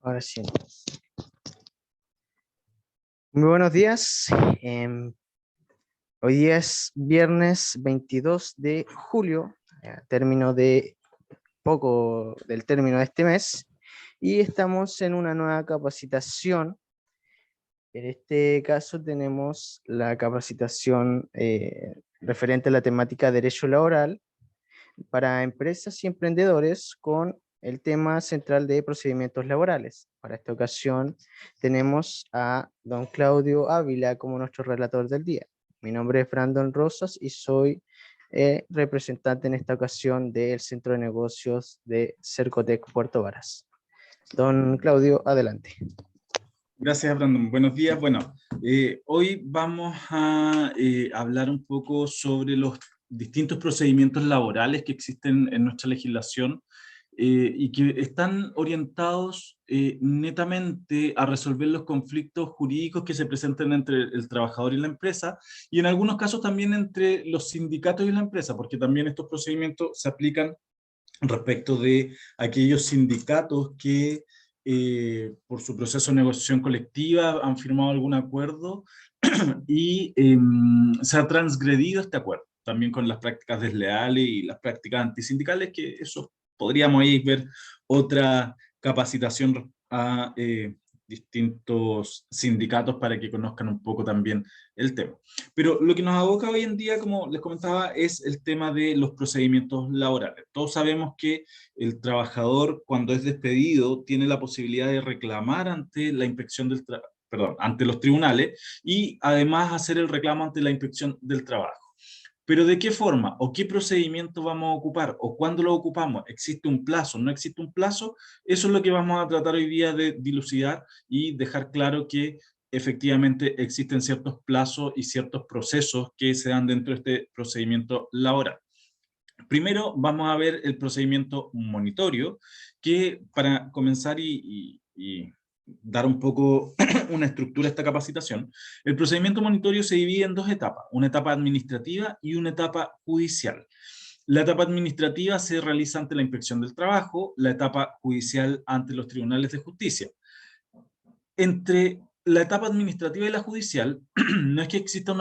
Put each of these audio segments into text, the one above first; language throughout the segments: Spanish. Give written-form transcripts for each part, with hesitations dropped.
Ahora sí. Muy buenos días. Em, Hoy día es viernes 22 de julio, término de poco del término de este mes, y estamos en una nueva capacitación. En este caso tenemos la capacitación referente a la temática Derecho Laboral para empresas y emprendedores con el tema central de procedimientos laborales. Para esta ocasión tenemos a don Claudio Ávila como nuestro relator del día. Mi nombre es Brandon Rosas y soy representante en esta ocasión del Centro de Negocios de Cercotec Puerto Varas. Don Claudio, adelante. Gracias, Brandon. Buenos días. Bueno, hoy vamos a hablar un poco sobre los distintos procedimientos laborales que existen en nuestra legislación y que están orientados netamente a resolver los conflictos jurídicos que se presentan entre el trabajador y la empresa, y en algunos casos también entre los sindicatos y la empresa, porque también estos procedimientos se aplican respecto de aquellos sindicatos que por su proceso de negociación colectiva han firmado algún acuerdo y se ha transgredido este acuerdo, también con las prácticas desleales y las prácticas antisindicales, que eso podríamos ahí ver otra capacitación a distintos sindicatos para que conozcan un poco también el tema. Pero lo que nos aboca hoy en día, como les comentaba, es el tema de los procedimientos laborales. Todos sabemos que el trabajador, cuando es despedido, tiene la posibilidad de reclamar ante la inspección del ante los tribunales, y además hacer el reclamo ante la inspección del trabajo. Pero ¿de qué forma o qué procedimiento vamos a ocupar o cuándo lo ocupamos? ¿Existe un plazo? ¿No existe un plazo? Eso es lo que vamos a tratar hoy día de dilucidar y dejar claro que efectivamente existen ciertos plazos y ciertos procesos que se dan dentro de este procedimiento laboral. Primero vamos a ver el procedimiento monitorio, que para comenzar y dar un poco una estructura a esta capacitación, el procedimiento monitorio se divide en dos etapas, una etapa administrativa y una etapa judicial. La etapa administrativa se realiza ante la Inspección del Trabajo, la etapa judicial ante los tribunales de justicia. Entre la etapa administrativa y la judicial, no es que exista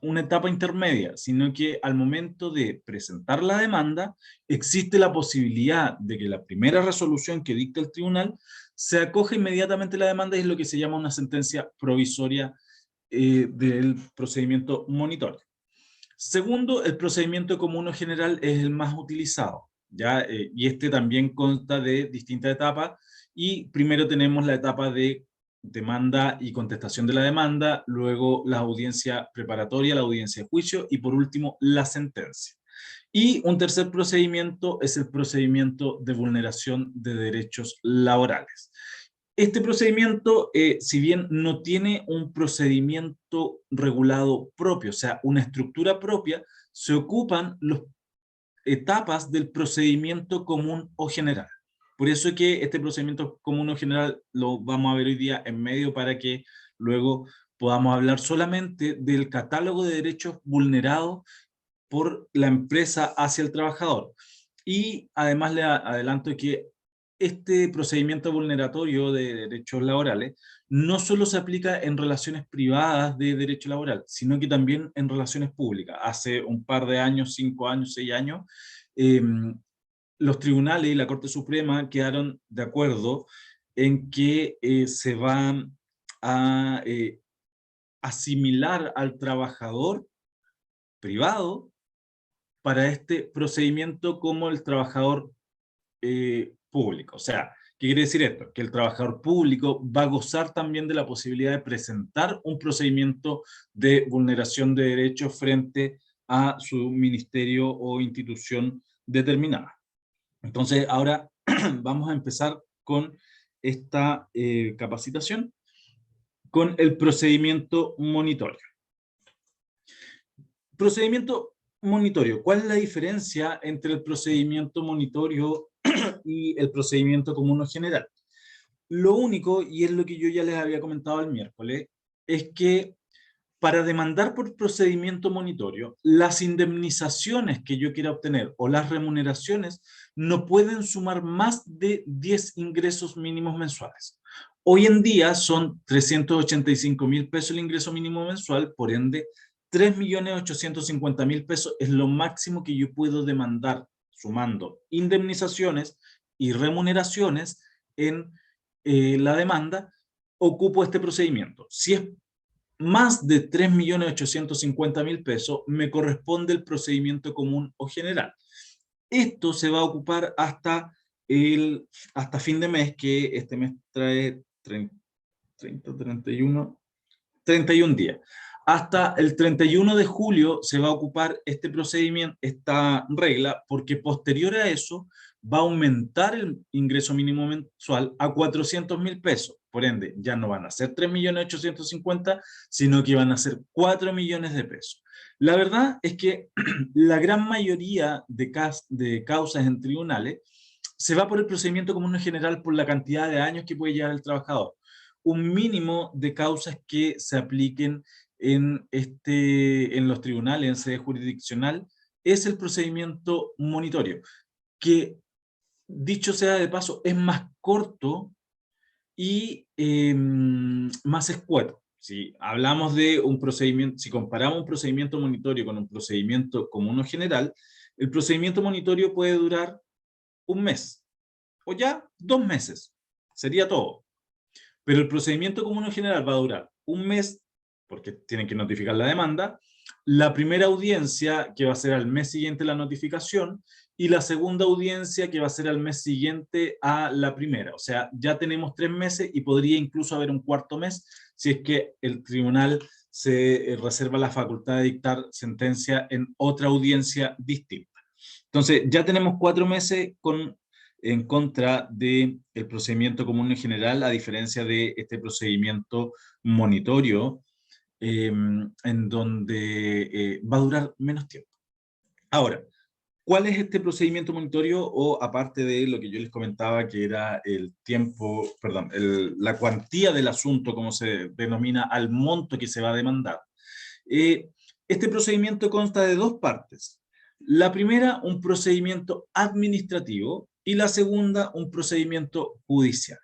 una etapa intermedia, sino que al momento de presentar la demanda, existe la posibilidad de que la primera resolución que dicta el tribunal se acoja inmediatamente la demanda, y es lo que se llama una sentencia provisoria del procedimiento monitorio. Segundo, el procedimiento común o general es el más utilizado, ¿ya? Y este también consta de distintas etapas, y primero tenemos la etapa de demanda y contestación de la demanda, luego la audiencia preparatoria, la audiencia de juicio, y por último la sentencia. Y un tercer procedimiento es el procedimiento de vulneración de derechos laborales. Este procedimiento, si bien no tiene un procedimiento regulado propio, o sea, una estructura propia, se ocupan las etapas del procedimiento común o general. Por eso que este procedimiento común o general lo vamos a ver hoy día en medio, para que luego podamos hablar solamente del catálogo de derechos vulnerados por la empresa hacia el trabajador. Y además le adelanto que este procedimiento vulneratorio de derechos laborales no solo se aplica en relaciones privadas de derecho laboral, sino que también en relaciones públicas. Hace un par de años, 5 años, 6 años, eh, los tribunales y la Corte Suprema quedaron de acuerdo en que se va a asimilar al trabajador privado para este procedimiento como el trabajador público. O sea, ¿qué quiere decir esto? Que el trabajador público va a gozar también de la posibilidad de presentar un procedimiento de vulneración de derechos frente a su ministerio o institución determinada. Entonces, ahora vamos a empezar con esta capacitación, con el procedimiento monitorio. Procedimiento monitorio. ¿Cuál es la diferencia entre el procedimiento monitorio y el procedimiento común o general? Lo único, y es lo que yo ya les había comentado el miércoles, es que Para demandar por procedimiento monitorio, las indemnizaciones que yo quiera obtener o las remuneraciones no pueden sumar más de 10 ingresos mínimos mensuales. Hoy en día son 385.000 pesos el ingreso mínimo mensual, por ende 3.850.000 pesos es lo máximo que yo puedo demandar, sumando indemnizaciones y remuneraciones en la demanda. Ocupo este procedimiento. Si es más de 3.850.000 pesos, me corresponde el procedimiento común o general. Esto se va a ocupar hasta fin de mes, que este mes trae 31 días. Hasta el 31 de julio se va a ocupar este procedimiento, esta regla, porque posterior a eso va a aumentar el ingreso mínimo mensual a 400.000 pesos. Por ende, ya no van a ser 3.850.000, sino que van a ser 4 millones de pesos. La verdad es que la gran mayoría de causas en tribunales se va por el procedimiento común en general por la cantidad de años que puede llevar el trabajador. Un mínimo de causas que se apliquen en los tribunales, en sede jurisdiccional, es el procedimiento monitorio, que, dicho sea de paso, es más corto y más escueto. Si hablamos de un procedimiento, si comparamos un procedimiento monitorio con un procedimiento común o general, el procedimiento monitorio puede durar un mes, o ya 2 meses, sería todo. Pero el procedimiento común o general va a durar un mes, porque tienen que notificar la demanda, la primera audiencia, que va a ser al mes siguiente la notificación, y la segunda audiencia, que va a ser al mes siguiente a la primera. O sea, ya tenemos 3 meses y podría incluso haber un cuarto mes si es que el tribunal se reserva la facultad de dictar sentencia en otra audiencia distinta. Entonces, ya tenemos 4 meses en contra del procedimiento común en general, a diferencia de este procedimiento monitorio, en donde va a durar menos tiempo. Ahora, ¿cuál es este procedimiento monitorio? O aparte de lo que yo les comentaba, que era el tiempo, perdón, la cuantía del asunto, como se denomina, al monto que se va a demandar. Este procedimiento consta de 2 partes. La primera, un procedimiento administrativo, y la segunda, un procedimiento judicial.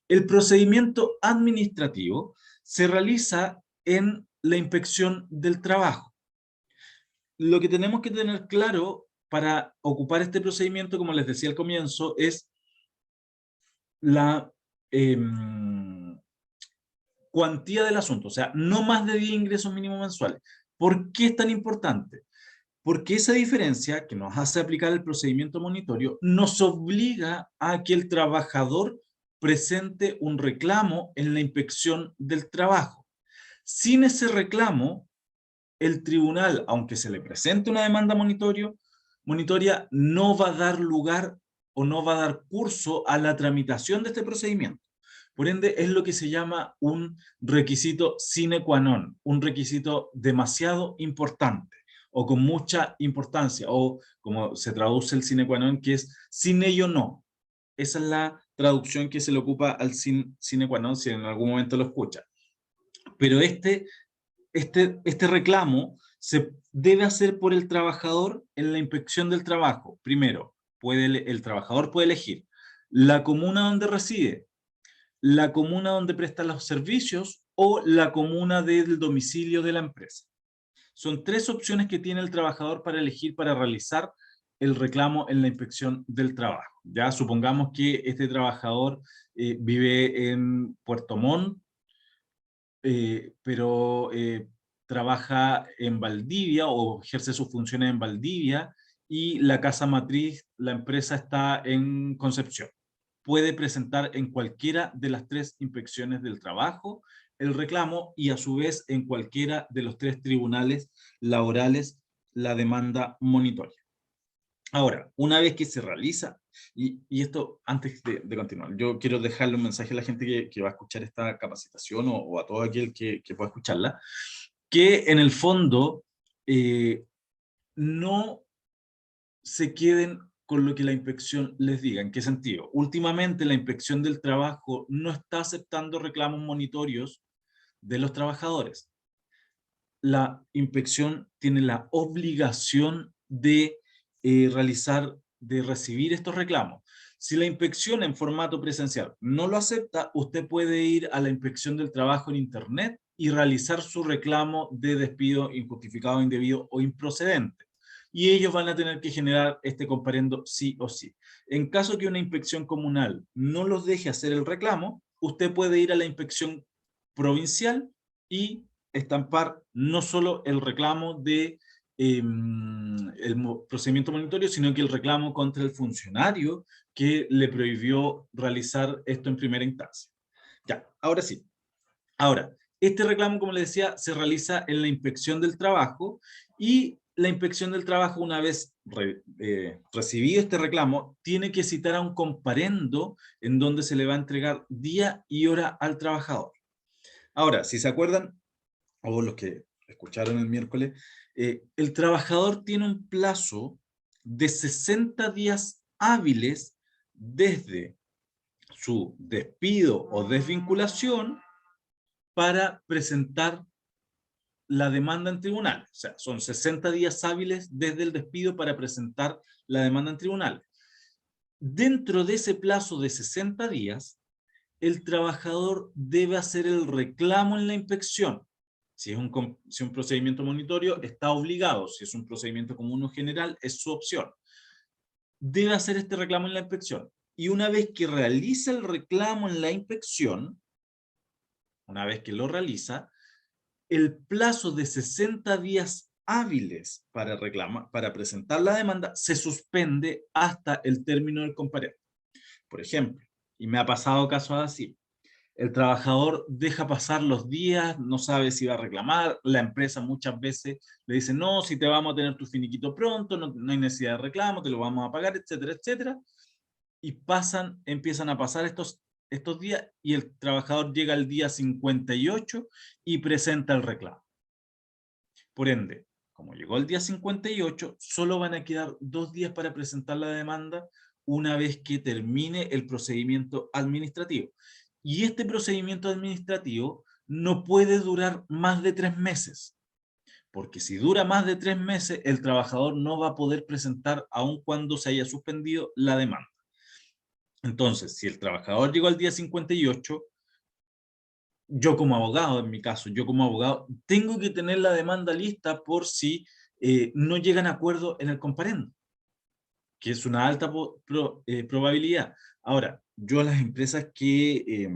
El procedimiento administrativo se realiza en la inspección del trabajo. Lo que tenemos que tener claro para ocupar este procedimiento, como les decía al comienzo, es la cuantía del asunto, o sea, no más de 10 ingresos mínimos mensuales. ¿Por qué es tan importante? Porque esa diferencia que nos hace aplicar el procedimiento monitorio nos obliga a que el trabajador presente un reclamo en la inspección del trabajo. Sin ese reclamo, el tribunal, aunque se le presente una demanda monitoria, no va a dar lugar o no va a dar curso a la tramitación de este procedimiento. Por ende, es lo que se llama un requisito sine qua non, un requisito demasiado importante, o con mucha importancia, o como se traduce el sine qua non, que es sin ello no. Esa es la traducción que se le ocupa al sine qua non, si en algún momento lo escucha. Pero este reclamo se debe hacer por el trabajador en la inspección del trabajo. Primero, el trabajador puede elegir la comuna donde reside, la comuna donde presta los servicios o la comuna del domicilio de la empresa. Son 3 opciones que tiene el trabajador para elegir para realizar el reclamo en la inspección del trabajo. Ya supongamos que este trabajador vive en Puerto Montt, pero trabaja en Valdivia o ejerce sus funciones en Valdivia, y la casa matriz, la empresa, está en Concepción. Puede presentar en cualquiera de las 3 inspecciones del trabajo el reclamo, y a su vez en cualquiera de los 3 tribunales laborales la demanda monitoria. Ahora, una vez que se realiza, y esto antes de continuar, yo quiero dejarle un mensaje a la gente que va a escuchar esta capacitación, o a todo aquel que pueda escucharla, que en el fondo no se queden con lo que la inspección les diga. ¿En qué sentido? Últimamente la inspección del trabajo no está aceptando reclamos monitorios de los trabajadores. la inspección tiene la obligación de de recibir estos reclamos. Si la inspección en formato presencial no lo acepta, usted puede ir a la inspección del trabajo en Internet y realizar su reclamo de despido injustificado, indebido o improcedente. Y ellos van a tener que generar este comparendo sí o sí. En caso que una inspección comunal no los deje hacer el reclamo, usted puede ir a la inspección provincial y estampar no solo el reclamo de procedimiento monitorio, sino que el reclamo contra el funcionario que le prohibió realizar esto en primera instancia. Ya, ahora sí. Ahora, este reclamo, como les decía, se realiza en la inspección del trabajo y la inspección del trabajo, una vez recibido este reclamo, tiene que citar a un comparendo en donde se le va a entregar día y hora al trabajador. Ahora, si se acuerdan, o los que escucharon el miércoles, el trabajador tiene un plazo de 60 días hábiles desde su despido o desvinculación para presentar la demanda en tribunales. O sea, son 60 días hábiles desde el despido para presentar la demanda en tribunales. Dentro de ese plazo de 60 días, el trabajador debe hacer el reclamo en la inspección. Si es un procedimiento monitorio, está obligado. Si es un procedimiento común o general, es su opción. Debe hacer este reclamo en la inspección. Y una vez que realiza el reclamo en la inspección, una vez que lo realiza, el plazo de 60 días hábiles para presentar la demanda se suspende hasta el término del comparendo. Por ejemplo, y me ha pasado casos así, el trabajador deja pasar los días, no sabe si va a reclamar, la empresa muchas veces le dice, no, si te vamos a tener tu finiquito pronto, no hay necesidad de reclamo, te lo vamos a pagar, etcétera, etcétera. Y empiezan a pasar estos días y el trabajador llega al día 58 y presenta el reclamo. Por ende, como llegó el día 58, solo van a quedar 2 días para presentar la demanda una vez que termine el procedimiento administrativo. Y este procedimiento administrativo no puede durar más de 3 meses, porque si dura más de 3 meses, el trabajador no va a poder presentar aun cuando se haya suspendido la demanda. Entonces, si el trabajador llegó al día 58, yo como abogado, en mi caso, yo como abogado, tengo que tener la demanda lista por si no llegan a acuerdo en el comparendo, que es una alta probabilidad. Ahora, yo a las empresas que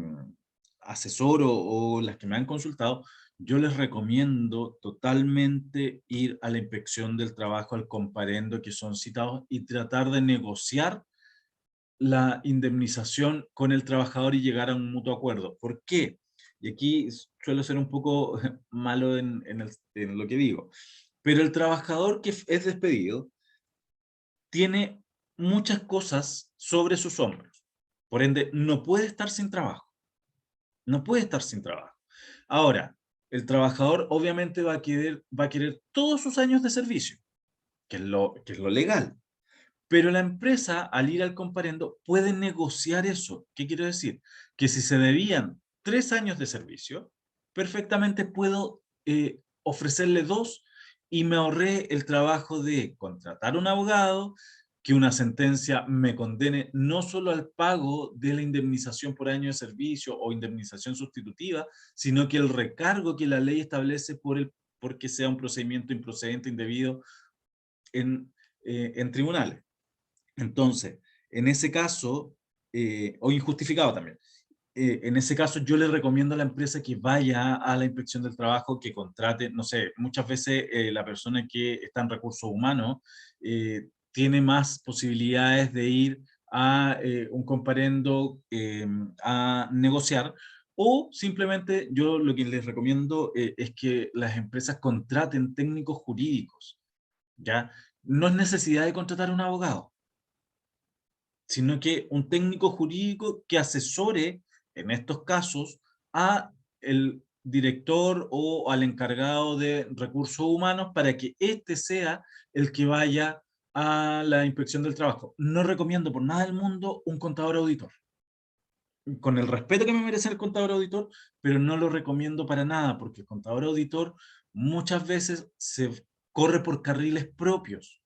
asesoro o las que me han consultado, yo les recomiendo totalmente ir a la inspección del trabajo, al comparendo que son citados y tratar de negociar la indemnización con el trabajador y llegar a un mutuo acuerdo. ¿Por qué? Y aquí suelo ser un poco malo en lo que digo. Pero el trabajador que es despedido tiene muchas cosas sobre sus hombros. Por ende, no puede estar sin trabajo. No puede estar sin trabajo. Ahora, el trabajador obviamente va a querer todos sus años de servicio, que es lo legal. Pero la empresa, al ir al comparendo, puede negociar eso. ¿Qué quiero decir? Que si se debían 3 años de servicio, perfectamente puedo ofrecerle 2 y me ahorré el trabajo de contratar un abogado, que una sentencia me condene no solo al pago de la indemnización por año de servicio o indemnización sustitutiva, sino que el recargo que la ley establece porque sea un procedimiento improcedente, indebido en tribunales. Entonces, en ese caso, o injustificado también, en ese caso yo le recomiendo a la empresa que vaya a la inspección del trabajo, que contrate, no sé, muchas veces la persona que está en recursos humanos tiene más posibilidades de ir a un comparendo a negociar, o simplemente yo lo que les recomiendo es que las empresas contraten técnicos jurídicos, ¿ya? No es necesidad de contratar un abogado, sino que un técnico jurídico que asesore en estos casos a el director o al encargado de recursos humanos para que éste sea el que vaya a la inspección del trabajo. No recomiendo por nada del mundo un contador auditor, con el respeto que me merece el contador auditor, pero no lo recomiendo para nada, porque el contador auditor muchas veces se corre por carriles propios.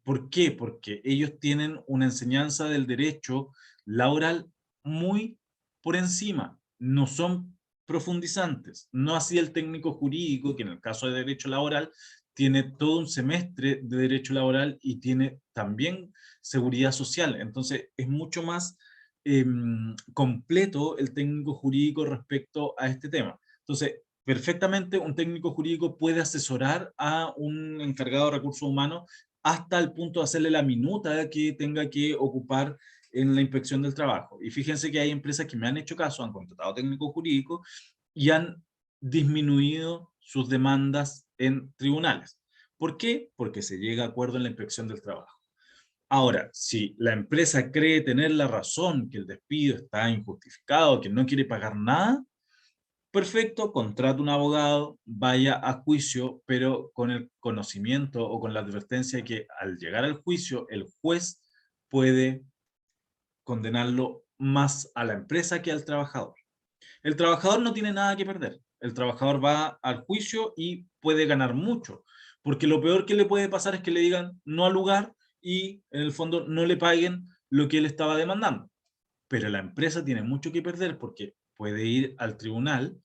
¿Por qué? Porque ellos tienen una enseñanza del derecho laboral muy por encima, no son profundizantes. No así el técnico jurídico, que en el caso de derecho laboral tiene todo un semestre de derecho laboral y tiene también seguridad social. Entonces es mucho más completo el técnico jurídico respecto a este tema. Entonces, perfectamente un técnico jurídico puede asesorar a un encargado de recursos humanos hasta el punto de hacerle la minuta que tenga que ocupar en la inspección del trabajo. Y fíjense que hay empresas que me han hecho caso, han contratado técnicos jurídicos y han disminuido sus demandas en tribunales. ¿Por qué? Porque se llega a acuerdo en la inspección del trabajo. Ahora, si la empresa cree tener la razón, que el despido está injustificado, que no quiere pagar nada, perfecto, contrata un abogado, vaya a juicio, pero con el conocimiento o con la advertencia que al llegar al juicio, el juez puede condenarlo más a la empresa que al trabajador. El trabajador no tiene nada que perder. El trabajador va al juicio y puede ganar mucho, porque lo peor que le puede pasar es que le digan no al lugar y en el fondo no le paguen lo que él estaba demandando. Pero la empresa tiene mucho que perder porque puede ir al tribunal,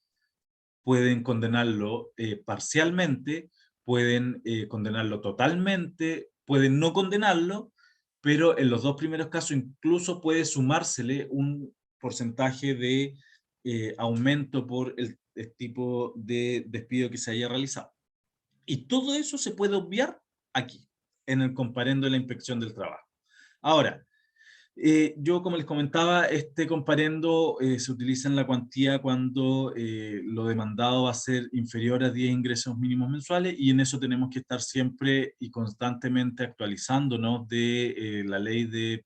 pueden condenarlo parcialmente, pueden condenarlo totalmente, pueden no condenarlo, pero en los dos primeros casos incluso puede sumársele un porcentaje de aumento por el tipo de despido que se haya realizado. Y todo eso se puede obviar aquí, en el comparendo de la inspección del trabajo. Ahora, yo, como les comentaba, este comparendo se utiliza en la cuantía cuando lo demandado va a ser inferior a 10 ingresos mínimos mensuales, y en eso tenemos que estar siempre y constantemente actualizándonos de la ley de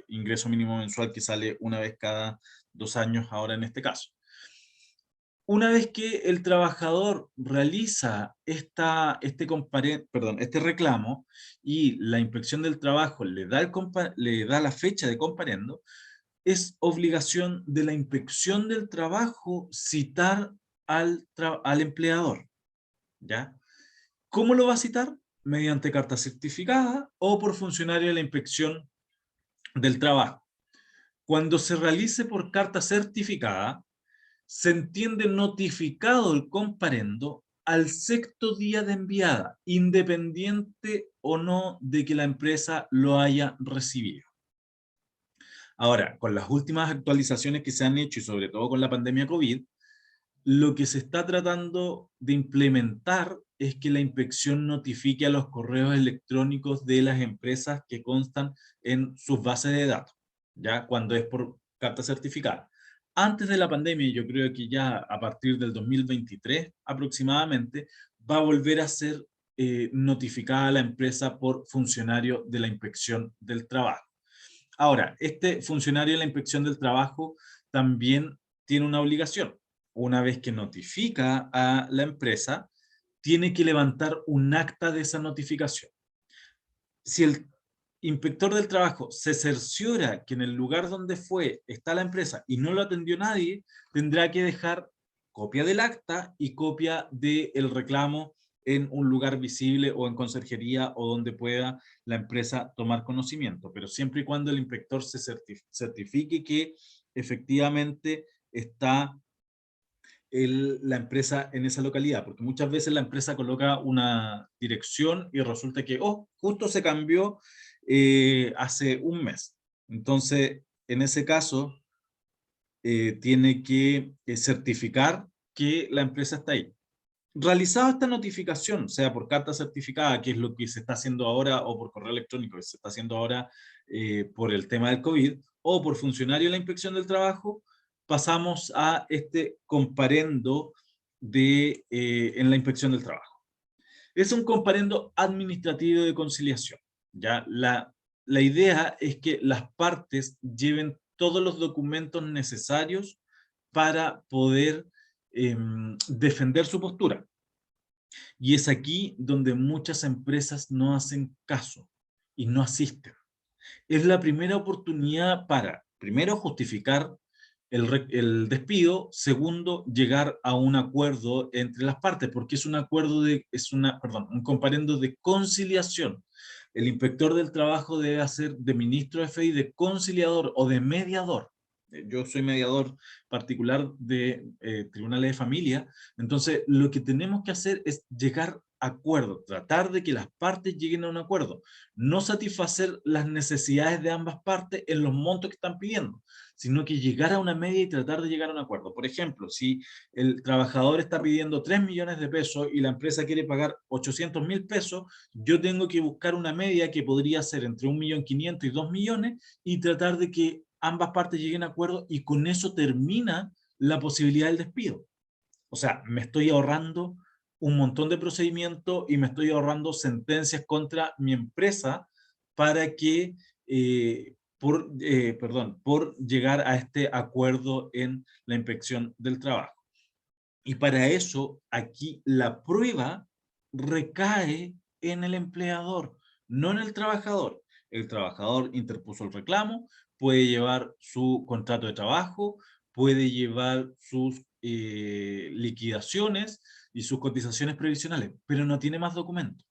ingreso mínimo mensual que sale una vez cada 2 años ahora en este caso. Una vez que el trabajador realiza este reclamo y la inspección del trabajo le da la fecha de comparendo, es obligación de la inspección del trabajo citar al empleador, ¿ya? ¿Cómo lo va a citar? Mediante carta certificada o por funcionario de la inspección del trabajo. Cuando se realice por carta certificada, se entiende notificado el comparendo al sexto día de enviada, independiente o no de que la empresa lo haya recibido. Ahora, con las últimas actualizaciones que se han hecho y sobre todo con la pandemia COVID, lo que se está tratando de implementar es que la inspección notifique a los correos electrónicos de las empresas que constan en sus bases de datos, ya cuando es por carta certificada. Antes de la pandemia, yo creo que ya a partir del 2023 aproximadamente, va a volver a ser notificada a la empresa por funcionario de la inspección del trabajo. Ahora, este funcionario de la inspección del trabajo también tiene una obligación. Una vez que notifica a la empresa, tiene que levantar un acta de esa notificación. Si el inspector del trabajo se cerciora que en el lugar donde fue está la empresa y no lo atendió nadie, tendrá que dejar copia del acta y copia del reclamo en un lugar visible o en conserjería o donde pueda la empresa tomar conocimiento, pero siempre y cuando el inspector se certifique que efectivamente está la empresa en esa localidad, porque muchas veces la empresa coloca una dirección y resulta que, oh, justo se cambió hace un mes. Entonces, en ese caso, tiene que certificar que la empresa está ahí. Realizada esta notificación, sea por carta certificada, que es lo que se está haciendo ahora, o por correo electrónico, que se está haciendo ahora por el tema del COVID, o por funcionario de la inspección del trabajo, pasamos a este comparendo en la inspección del trabajo. Es un comparendo administrativo de conciliación. ¿Ya? La idea es que las partes lleven todos los documentos necesarios para poder defender su postura. Y es aquí donde muchas empresas no hacen caso y no asisten. Es la primera oportunidad para, primero, justificar el despido. Segundo, llegar a un acuerdo entre las partes, porque es un acuerdo un comparendo de conciliación. El inspector del trabajo debe hacer de ministro de fe y de conciliador o de mediador. Yo soy mediador particular de tribunales de familia, entonces lo que tenemos que hacer es llegar a acuerdo, tratar de que las partes lleguen a un acuerdo, no satisfacer las necesidades de ambas partes en los montos que están pidiendo, sino que llegar a una media y tratar de llegar a un acuerdo. Por ejemplo, si el trabajador está pidiendo 3 millones de pesos y la empresa quiere pagar 800.000 pesos, yo tengo que buscar una media que podría ser entre 1.500.000 y 2 millones y tratar de que ambas partes lleguen a acuerdo, y con eso termina la posibilidad del despido. O sea, me estoy ahorrando un montón de procedimientos y me estoy ahorrando sentencias contra mi empresa para que, por llegar a este acuerdo en la inspección del trabajo. Y para eso, aquí la prueba recae en el empleador, no en el trabajador. El trabajador interpuso el reclamo, puede llevar su contrato de trabajo, puede llevar sus liquidaciones y sus cotizaciones previsionales, pero no tiene más documentos.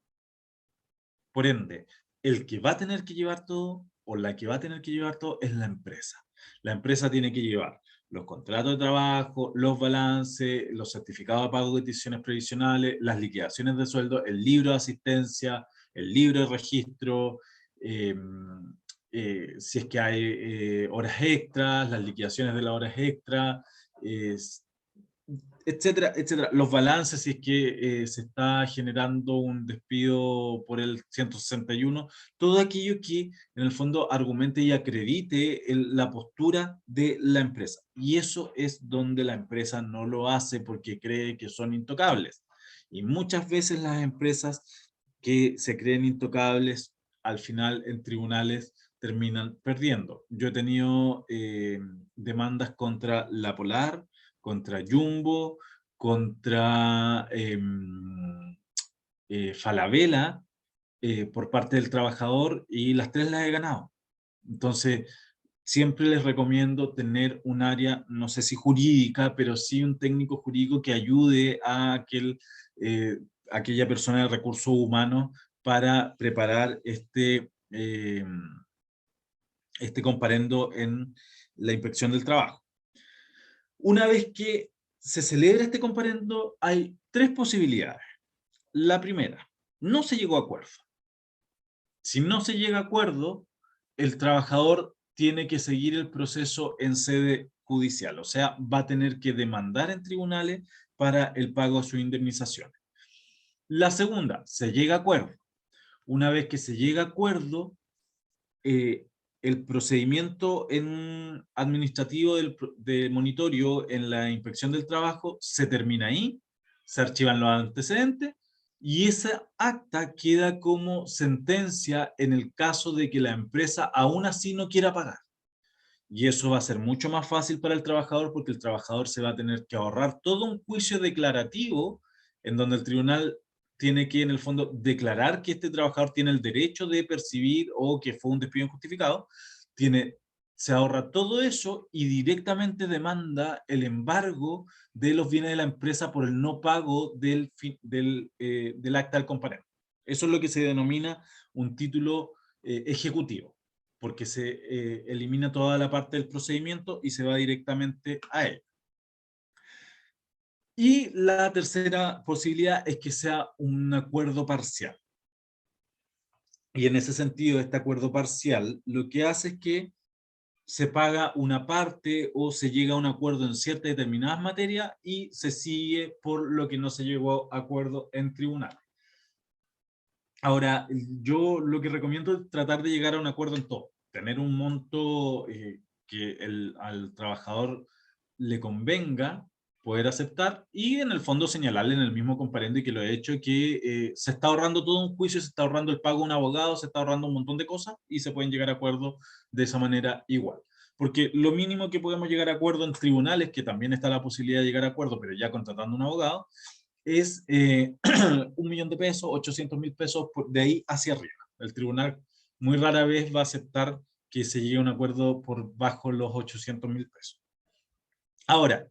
Por ende, el que va a tener que llevar todo, o la que va a tener que llevar todo, es la empresa. La empresa tiene que llevar los contratos de trabajo, los balances, los certificados de pago de cotizaciones previsionales, las liquidaciones de sueldo, el libro de asistencia, el libro de registro, si es que hay horas extras, las liquidaciones de las horas extras, etcétera, etcétera. Los balances, si es que se está generando un despido por el 161, todo aquello que en el fondo argumente y acredite la postura de la empresa. Y eso es donde la empresa no lo hace porque cree que son intocables. Y muchas veces las empresas que se creen intocables, al final en tribunales terminan perdiendo. Yo he tenido demandas contra La Polar, contra Jumbo, contra Falabella, por parte del trabajador, y las tres las he ganado. Entonces, siempre les recomiendo tener un área, no sé si jurídica, pero sí un técnico jurídico que ayude a aquella persona de recursos humanos para preparar este comparendo en la inspección del trabajo. Una vez que se celebra este comparendo, hay tres posibilidades. La primera, no se llegó a acuerdo. Si no se llega a acuerdo, el trabajador tiene que seguir el proceso en sede judicial, o sea, va a tener que demandar en tribunales para el pago de sus indemnizaciones. La segunda, se llega a acuerdo. Una vez que se llega a acuerdo, el procedimiento administrativo de monitoreo en la inspección del trabajo se termina ahí, se archivan los antecedentes y esa acta queda como sentencia en el caso de que la empresa aún así no quiera pagar. Y eso va a ser mucho más fácil para el trabajador, porque el trabajador se va a tener que ahorrar todo un juicio declarativo en donde el tribunal tiene que, en el fondo, declarar que este trabajador tiene el derecho de percibir o que fue un despido injustificado. Se ahorra todo eso y directamente demanda el embargo de los bienes de la empresa por el no pago del acta del comparendo. Eso es lo que se denomina un título ejecutivo, porque se elimina toda la parte del procedimiento y se va directamente a él. Y la tercera posibilidad es que sea un acuerdo parcial. Y en ese sentido, este acuerdo parcial lo que hace es que se paga una parte o se llega a un acuerdo en ciertas determinadas materias y se sigue por lo que no se llegó a acuerdo en tribunal. Ahora, yo lo que recomiendo es tratar de llegar a un acuerdo en todo, tener un monto que al trabajador le convenga poder aceptar, y en el fondo señalarle en el mismo comparendo, y que lo he hecho, que se está ahorrando todo un juicio, se está ahorrando el pago de un abogado, se está ahorrando un montón de cosas y se pueden llegar a acuerdos de esa manera igual. Porque lo mínimo que podemos llegar a acuerdo en tribunales, que también está la posibilidad de llegar a acuerdo, pero ya contratando un abogado, es 1 millón de pesos, 800.000 pesos, de ahí hacia arriba. El tribunal muy rara vez va a aceptar que se llegue a un acuerdo por bajo los 800.000 pesos. Ahora,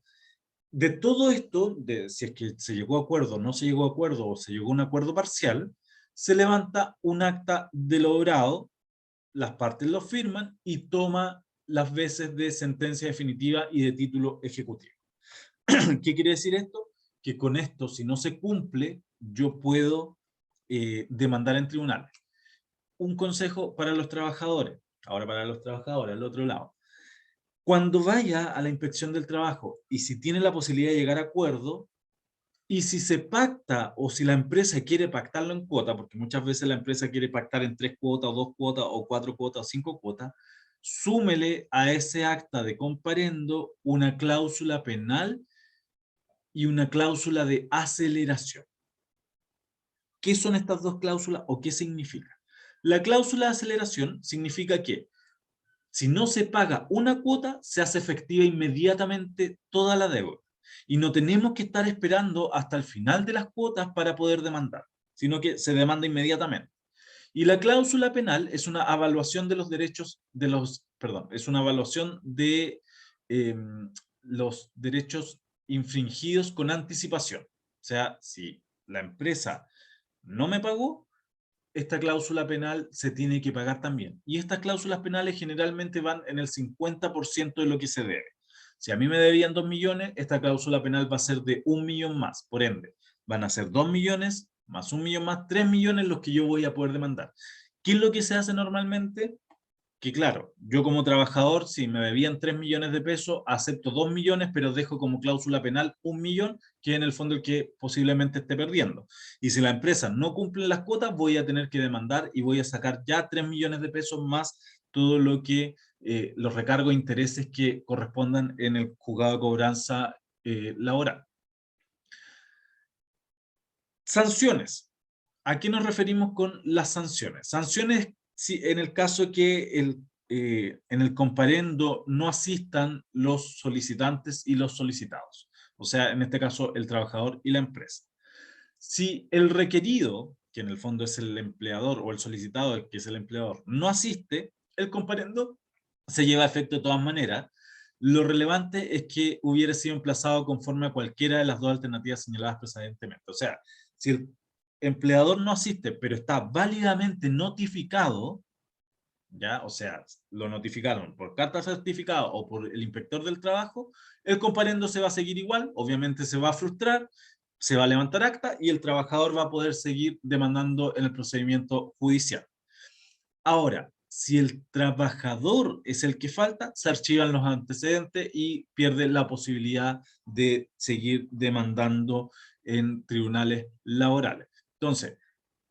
de todo esto, de si es que se llegó a acuerdo, no se llegó a acuerdo o se llegó a un acuerdo parcial, se levanta un acta de logrado, las partes lo firman y toma las veces de sentencia definitiva y de título ejecutivo. ¿Qué quiere decir esto? Que con esto, si no se cumple, yo puedo demandar en tribunales. Un consejo para los trabajadores, ahora para los trabajadores, al otro lado. Cuando vaya a la inspección del trabajo y si tiene la posibilidad de llegar a acuerdo, y si se pacta o si la empresa quiere pactarlo en cuota, porque muchas veces la empresa quiere pactar en 3 cuotas o 2 cuotas o 4 cuotas o 5 cuotas, súmele a ese acta de comparendo una cláusula penal y una cláusula de aceleración. ¿Qué son estas dos cláusulas o qué significa? La cláusula de aceleración significa que si no se paga una cuota, se hace efectiva inmediatamente toda la deuda. Y no tenemos que estar esperando hasta el final de las cuotas para poder demandar, sino que se demanda inmediatamente. Y la cláusula penal es una evaluación de los derechos de los, perdón, es una evaluación de los derechos infringidos con anticipación. O sea, si la empresa no me pagó, esta cláusula penal se tiene que pagar también. Y estas cláusulas penales generalmente van en el 50% de lo que se debe. Si a mí me debían 2 millones, esta cláusula penal va a ser de 1 millón más. Por ende, van a ser 2 millones más 1 millón más, 3 millones los que yo voy a poder demandar. ¿Qué es lo que se hace normalmente? Que claro, yo como trabajador, si me debían 3 millones de pesos, acepto 2 millones, pero dejo como cláusula penal 1 millón, que es en el fondo el que posiblemente esté perdiendo. Y si la empresa no cumple las cuotas, voy a tener que demandar y voy a sacar ya 3 millones de pesos más todo lo que los recargos e intereses que correspondan en el juzgado de cobranza laboral. Sanciones. ¿A qué nos referimos con las sanciones? Sanciones si, en el caso que en el comparendo no asistan los solicitantes y los solicitados. O sea, en este caso, el trabajador y la empresa. Si el requerido, que en el fondo es el empleador, o el solicitado, que es el empleador, no asiste, el comparendo se lleva a efecto de todas maneras. Lo relevante es que hubiera sido emplazado conforme a cualquiera de las dos alternativas señaladas precedentemente. O sea, si el empleador no asiste, pero está válidamente notificado, ¿ya? O sea, lo notificaron por carta certificada o por el inspector del trabajo, el comparendo se va a seguir igual, obviamente se va a frustrar, se va a levantar acta y el trabajador va a poder seguir demandando en el procedimiento judicial. Ahora, si el trabajador es el que falta, se archivan los antecedentes y pierde la posibilidad de seguir demandando en tribunales laborales. Entonces,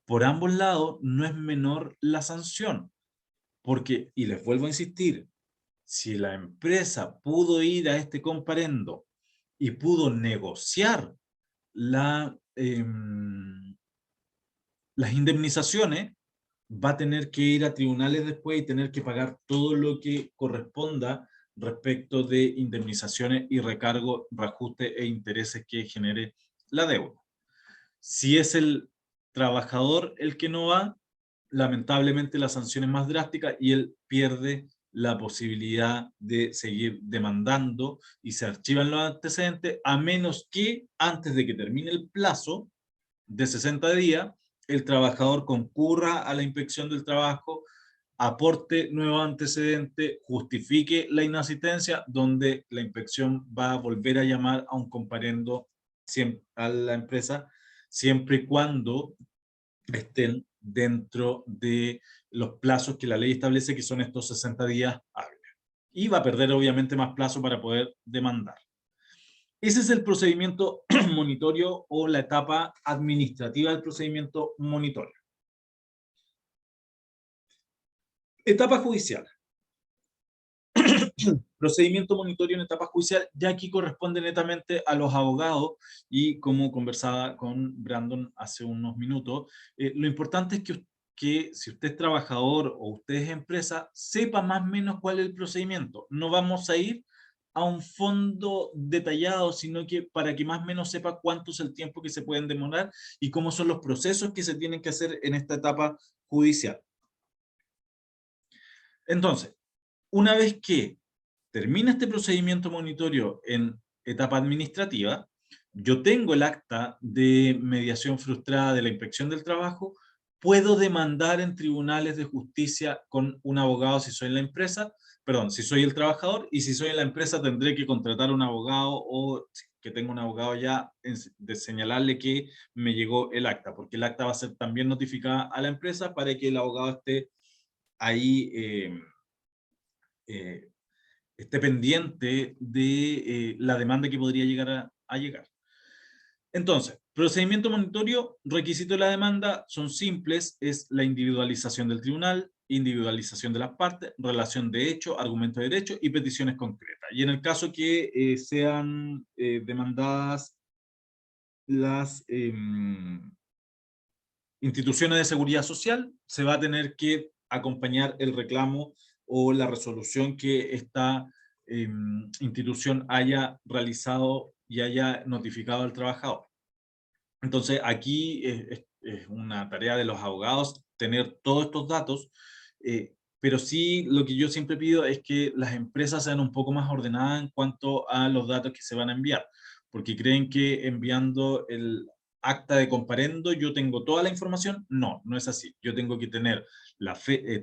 por ambos lados no es menor la sanción, porque, y les vuelvo a insistir, si la empresa pudo ir a este comparendo y pudo negociar las indemnizaciones, va a tener que ir a tribunales después y tener que pagar todo lo que corresponda respecto de indemnizaciones y recargo, reajuste e intereses que genere la deuda. Si es el trabajador el que no va, lamentablemente la sanción es más drástica y él pierde la posibilidad de seguir demandando y se archivan los antecedentes, a menos que antes de que termine el plazo de 60 días, el trabajador concurra a la inspección del trabajo, aporte nuevos antecedentes, justifique la inasistencia, donde la inspección va a volver a llamar a un comparendo a la empresa, siempre y cuando estén dentro de los plazos que la ley establece, que son estos 60 días hábiles. Y va a perder obviamente más plazo para poder demandar. Ese es el procedimiento monitorio o la etapa administrativa del procedimiento monitorio. Etapa judicial. Procedimiento monitorio en etapa judicial, ya aquí corresponde netamente a los abogados y como conversaba con Brandon hace unos minutos, lo importante es que si usted es trabajador o usted es empresa, sepa más o menos cuál es el procedimiento. No vamos a ir a un fondo detallado, sino que para que más o menos sepa cuánto es el tiempo que se pueden demorar y cómo son los procesos que se tienen que hacer en esta etapa judicial. Entonces, una vez que termina este procedimiento monitorio en etapa administrativa, yo tengo el acta de mediación frustrada de la Inspección del Trabajo, puedo demandar en tribunales de justicia con un abogado si soy la empresa, perdón, si soy el trabajador, y si soy la empresa tendré que contratar un abogado o que tenga un abogado ya de señalarle que me llegó el acta, porque el acta va a ser también notificada a la empresa para que el abogado esté ahí, eh, esté pendiente de la demanda que podría llegar a llegar. Entonces, procedimiento monitorio, requisito de la demanda son simples, es la individualización del tribunal, individualización de las partes, relación de hecho, argumento de derecho y peticiones concretas. Y en el caso que sean demandadas las instituciones de seguridad social, se va a tener que acompañar el reclamo o la resolución que esta institución haya realizado y haya notificado al trabajador. Entonces, aquí es una tarea de los abogados tener todos estos datos, pero sí lo que yo siempre pido es que las empresas sean un poco más ordenadas en cuanto a los datos que se van a enviar, porque creen que enviando el acta de comparendo yo tengo toda la información. No, no es así. Yo tengo que tener la fe,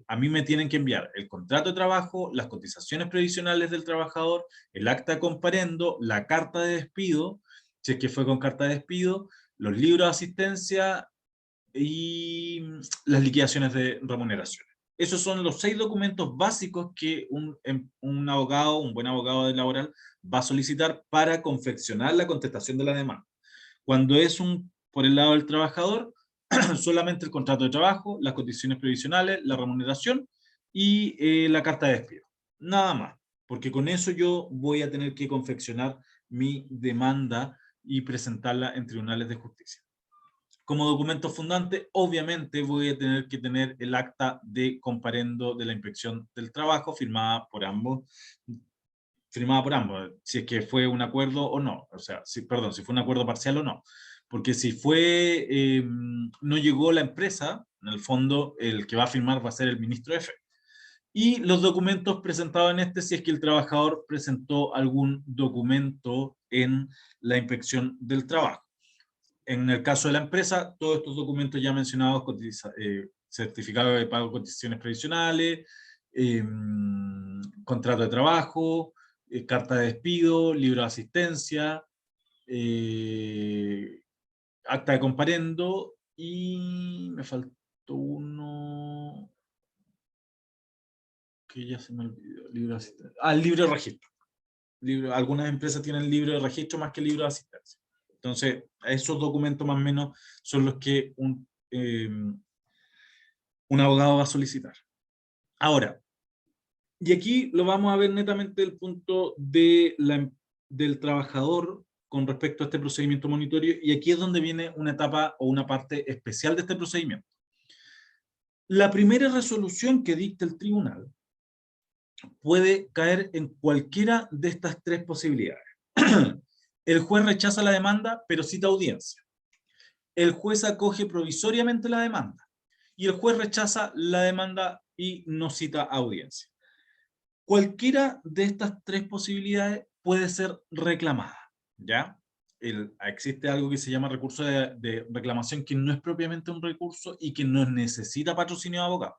a mí me tienen que enviar el contrato de trabajo, las cotizaciones previsionales del trabajador, el acta de comparendo, la carta de despido, si es que fue con carta de despido, los libros de asistencia y las liquidaciones de remuneraciones. Esos son los 6 documentos básicos que un abogado, un buen abogado de laboral, va a solicitar para confeccionar la contestación de la demanda. Cuando es por el lado del trabajador, solamente el contrato de trabajo, las condiciones previsionales, la remuneración y la carta de despido. Nada más, porque con eso yo voy a tener que confeccionar mi demanda y presentarla en tribunales de justicia. Como documento fundante, obviamente voy a tener que tener el acta de comparendo de la Inspección del Trabajo firmada por ambos, si es que fue un acuerdo o no, o sea, si fue un acuerdo parcial o no. Porque si no llegó la empresa, en el fondo el que va a firmar va a ser el ministro F. Y los documentos presentados en este, si es que el trabajador presentó algún documento en la Inspección del Trabajo. En el caso de la empresa, todos estos documentos ya mencionados, certificado de pago de cotizaciones previsionales, contrato de trabajo, carta de despido, libro de asistencia, acta de comparendo, y me faltó uno que ya se me olvidó, libro de asistencia. El libro de registro. Algunas empresas tienen libro de registro más que libro de asistencia. Entonces, esos documentos más o menos son los que un abogado va a solicitar. Ahora, y aquí lo vamos a ver netamente del punto del trabajador con respecto a este procedimiento monitorio, y aquí es donde viene una etapa o una parte especial de este procedimiento. La primera resolución que dicta el tribunal puede caer en cualquiera de estas 3 posibilidades. El juez rechaza la demanda, pero cita audiencia. El juez acoge provisoriamente la demanda. Y el juez rechaza la demanda y no cita audiencia. Cualquiera de estas 3 posibilidades puede ser reclamada, ¿ya? Existe algo que se llama recurso de reclamación, que no es propiamente un recurso y que no necesita patrocinio de abogado.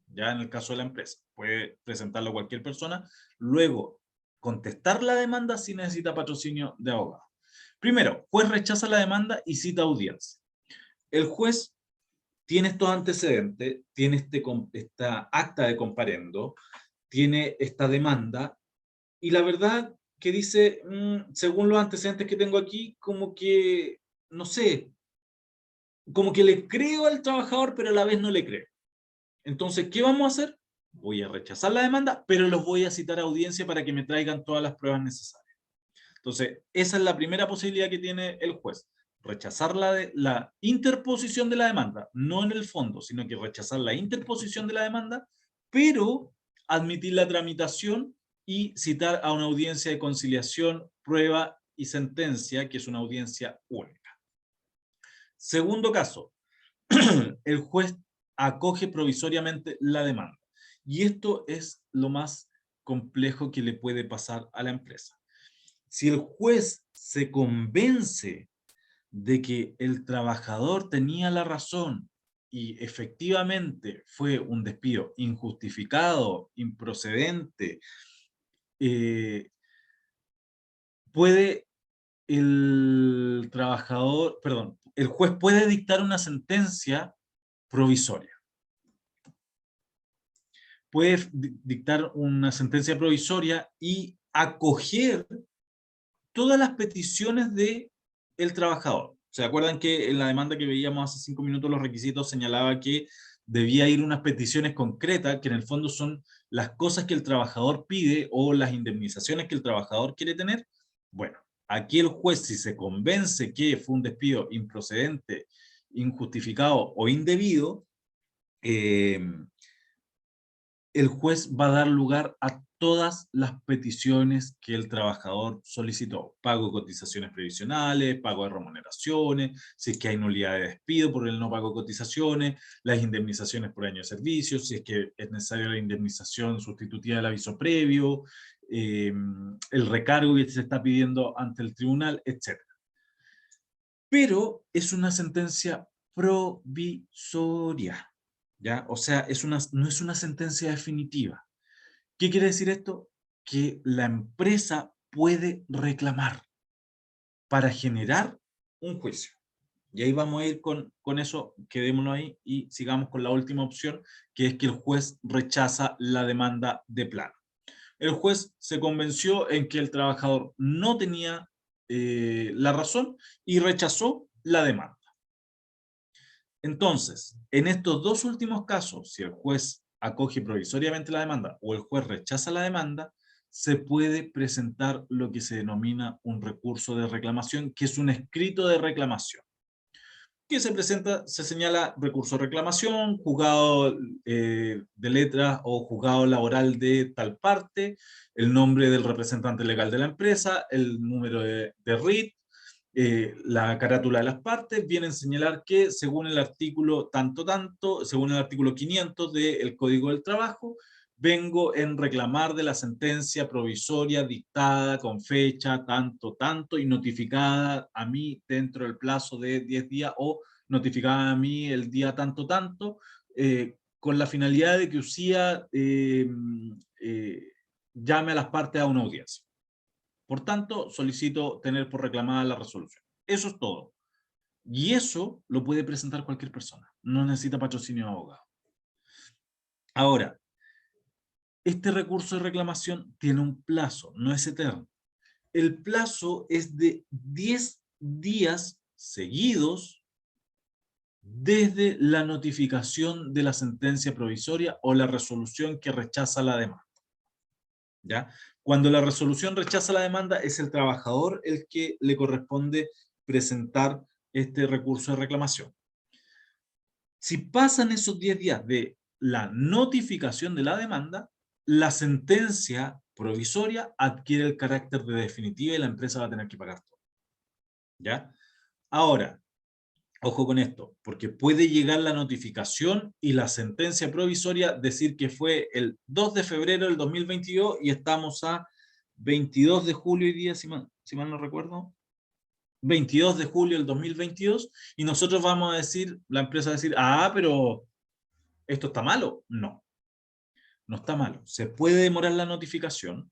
Ya en el caso de la empresa, puede presentarlo cualquier persona, luego contestar la demanda si necesita patrocinio de abogado. Primero, juez rechaza la demanda y cita audiencia. El juez tiene estos antecedentes, tiene esta acta de comparendo, tiene esta demanda, y la verdad que dice, según los antecedentes que tengo aquí, como que, no sé, como que le creo al trabajador, pero a la vez no le creo. Entonces, ¿qué vamos a hacer? Voy a rechazar la demanda, pero los voy a citar a audiencia para que me traigan todas las pruebas necesarias. Entonces, esa es la primera posibilidad que tiene el juez. Rechazar la interposición de la demanda, no en el fondo, sino que rechazar la interposición de la demanda, pero admitir la tramitación y citar a una audiencia de conciliación, prueba y sentencia, que es una audiencia única. Segundo caso, el juez acoge provisoriamente la demanda. Y esto es lo más complejo que le puede pasar a la empresa. Si el juez se convence de que el trabajador tenía la razón y efectivamente fue un despido injustificado, improcedente, puede el trabajador, perdón, el juez puede dictar una sentencia provisoria. Puede dictar una sentencia provisoria y acoger todas las peticiones del trabajador. ¿Se acuerdan que en la demanda que veíamos hace 5 minutos los requisitos señalaba que debía ir unas peticiones concretas, que en el fondo son las cosas que el trabajador pide o las indemnizaciones que el trabajador quiere tener? Bueno, aquí el juez, si se convence que fue un despido improcedente, injustificado o indebido, el juez va a dar lugar a todas las peticiones que el trabajador solicitó. Pago de cotizaciones previsionales, pago de remuneraciones, si es que hay nulidad de despido por el no pago de cotizaciones, las indemnizaciones por año de servicio, si es que es necesaria la indemnización sustitutiva del aviso previo, el recargo que se está pidiendo ante el tribunal, etc. Pero es una sentencia provisoria, ¿ya? O sea, no es una sentencia definitiva. ¿Qué quiere decir esto? Que la empresa puede reclamar para generar un juicio. Y ahí vamos a ir con eso, quedémonos ahí y sigamos con la última opción, que es que el juez rechaza la demanda de plano. El juez se convenció en que el trabajador no tenía la razón y rechazó la demanda. Entonces, en estos dos últimos casos, si el juez acoge provisoriamente la demanda o el juez rechaza la demanda, se puede presentar lo que se denomina un recurso de reclamación, que es un escrito de reclamación. Que se presenta, se señala recurso de reclamación, juzgado de letras o juzgado laboral de tal parte, el nombre del representante legal de la empresa, el número de RIT, la carátula de las partes, vienen a señalar que según el artículo según el artículo 500 del Código del Trabajo, vengo en reclamar de la sentencia provisoria dictada con fecha tanto y notificada a mí dentro del plazo de 10 días o notificada a mí el día tanto, con la finalidad de que UCIA llame a las partes a una audiencia. Por tanto, solicito tener por reclamada la resolución. Eso es todo. Y eso lo puede presentar cualquier persona. No necesita patrocinio de abogado. Ahora, este recurso de reclamación tiene un plazo, no es eterno. El plazo es de 10 días seguidos desde la notificación de la sentencia provisoria o la resolución que rechaza la demanda. ¿Ya? Cuando la resolución rechaza la demanda, es el trabajador el que le corresponde presentar este recurso de reclamación. Si pasan esos 10 días de la notificación de la demanda, la sentencia provisoria adquiere el carácter de definitiva y la empresa va a tener que pagar todo. ¿Ya? Ahora, ojo con esto, porque puede llegar la notificación y la sentencia provisoria decir que fue el 2 de febrero del 2022 y estamos a 22 de julio hoy día, si mal no recuerdo. 22 de julio del 2022 y nosotros vamos a decir, la empresa va a decir, pero ¿esto está malo? No, no está malo. Se puede demorar la notificación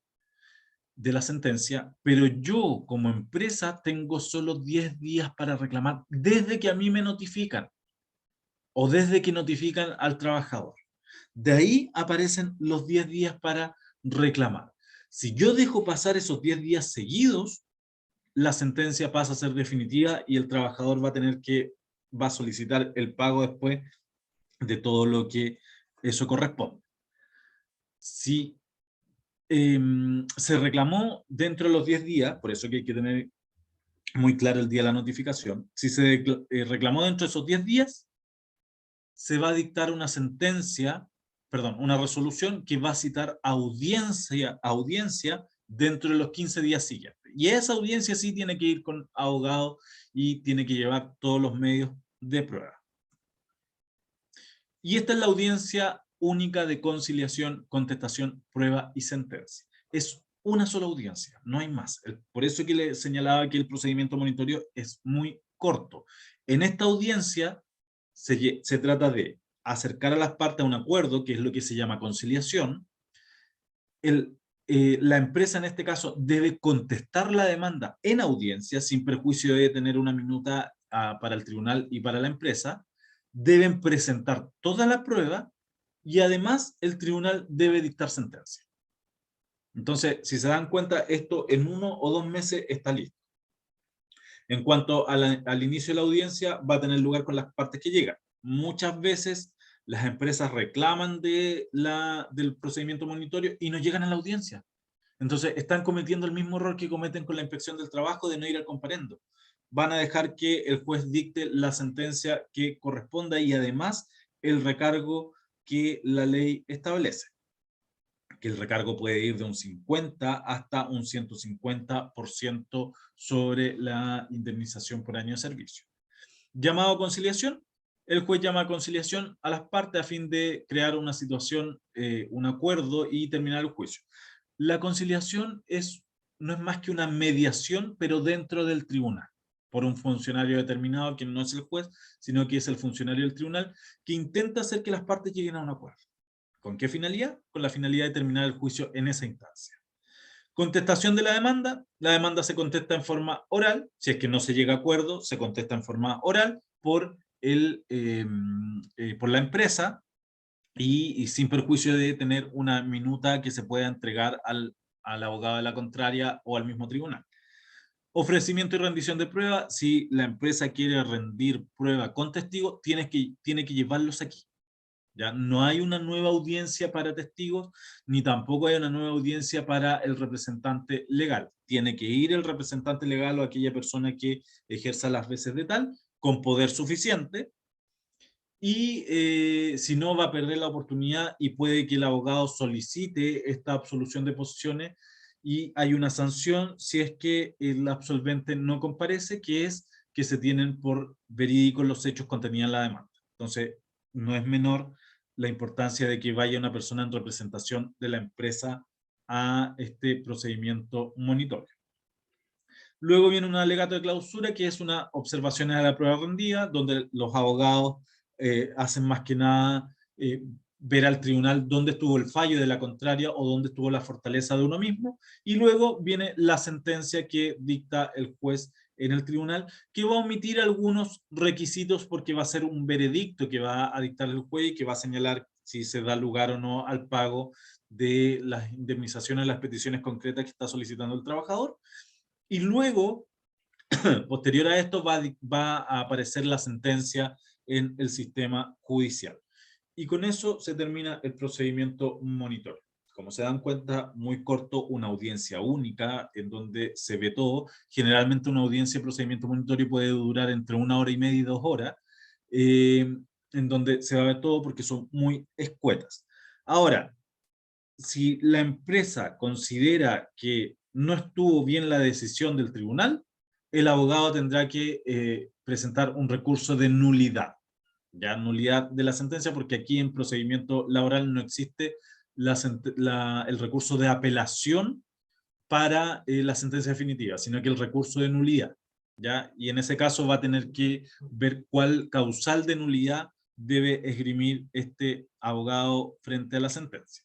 de la sentencia, pero yo como empresa tengo solo 10 días para reclamar desde que a mí me notifican o desde que notifican al trabajador. De ahí aparecen los 10 días para reclamar. Si yo dejo pasar esos 10 días seguidos, la sentencia pasa a ser definitiva y el trabajador va a solicitar el pago después de todo lo que eso corresponde. Si se reclamó dentro de los 10 días, por eso que hay que tener muy claro el día de la notificación, si se reclamó dentro de esos 10 días, se va a dictar una una resolución que va a citar audiencia dentro de los 15 días siguientes. Y esa audiencia sí tiene que ir con abogado y tiene que llevar todos los medios de prueba. Y esta es la audiencia única de conciliación, contestación, prueba y sentencia. Es una sola audiencia, no hay más. Por eso que le señalaba que el procedimiento monitorio es muy corto. En esta audiencia se trata de acercar a las partes a un acuerdo, que es lo que se llama conciliación. La empresa en este caso debe contestar la demanda en audiencia, sin perjuicio de tener una minuta para el tribunal y para la empresa. Deben presentar toda la prueba y además el tribunal debe dictar sentencia. Entonces, si se dan cuenta, esto en 1 o 2 meses está listo. En cuanto al inicio de la audiencia, va a tener lugar con las partes que llegan. Muchas veces las empresas reclaman del procedimiento monitorio y no llegan a la audiencia. Entonces están cometiendo el mismo error que cometen con la inspección del trabajo de no ir al comparendo. Van a dejar que el juez dicte la sentencia que corresponda y además el recargo que la ley establece, que el recargo puede ir de un 50 hasta un 150% sobre la indemnización por año de servicio. Llamado a conciliación, el juez llama a conciliación a las partes a fin de crear una situación, un acuerdo y terminar el juicio. La conciliación no es más que una mediación, pero dentro del tribunal, por un funcionario determinado, que no es el juez, sino que es el funcionario del tribunal, que intenta hacer que las partes lleguen a un acuerdo. ¿Con qué finalidad? Con la finalidad de terminar el juicio en esa instancia. Contestación de la demanda se contesta en forma oral, si es que no se llega a acuerdo, se contesta en forma oral por la empresa y sin perjuicio de tener una minuta que se pueda entregar al abogado de la contraria o al mismo tribunal. Ofrecimiento y rendición de prueba, si la empresa quiere rendir prueba con testigos, tiene que llevarlos aquí. ¿Ya? No hay una nueva audiencia para testigos, ni tampoco hay una nueva audiencia para el representante legal. Tiene que ir el representante legal o aquella persona que ejerza las veces de tal, con poder suficiente, y si no va a perder la oportunidad y puede que el abogado solicite esta absolución de posiciones y hay una sanción si es que el absolvente no comparece, que es que se tienen por verídicos los hechos contenidos en la demanda. Entonces, no es menor la importancia de que vaya una persona en representación de la empresa a este procedimiento monitorio. Luego viene un alegato de clausura, que es una observación a la prueba rendida, donde los abogados hacen más que nada ver al tribunal dónde estuvo el fallo de la contraria o dónde estuvo la fortaleza de uno mismo, y luego viene la sentencia que dicta el juez en el tribunal, que va a omitir algunos requisitos porque va a ser un veredicto que va a dictar el juez y que va a señalar si se da lugar o no al pago de las indemnizaciones, las peticiones concretas que está solicitando el trabajador. Y luego, posterior a esto, va a aparecer la sentencia en el sistema judicial. Y con eso se termina el procedimiento monitorio. Como se dan cuenta, muy corto, una audiencia única en donde se ve todo. Generalmente una audiencia de procedimiento monitorio puede durar entre 1 hora y media y 2 horas, en donde se va a ver todo porque son muy escuetas. Ahora, si la empresa considera que no estuvo bien la decisión del tribunal, el abogado tendrá que presentar un recurso de nulidad. Ya, nulidad de la sentencia, porque aquí en procedimiento laboral no existe el recurso de apelación para la sentencia definitiva, sino que el recurso de nulidad. ¿Ya? Y en ese caso va a tener que ver cuál causal de nulidad debe esgrimir este abogado frente a la sentencia.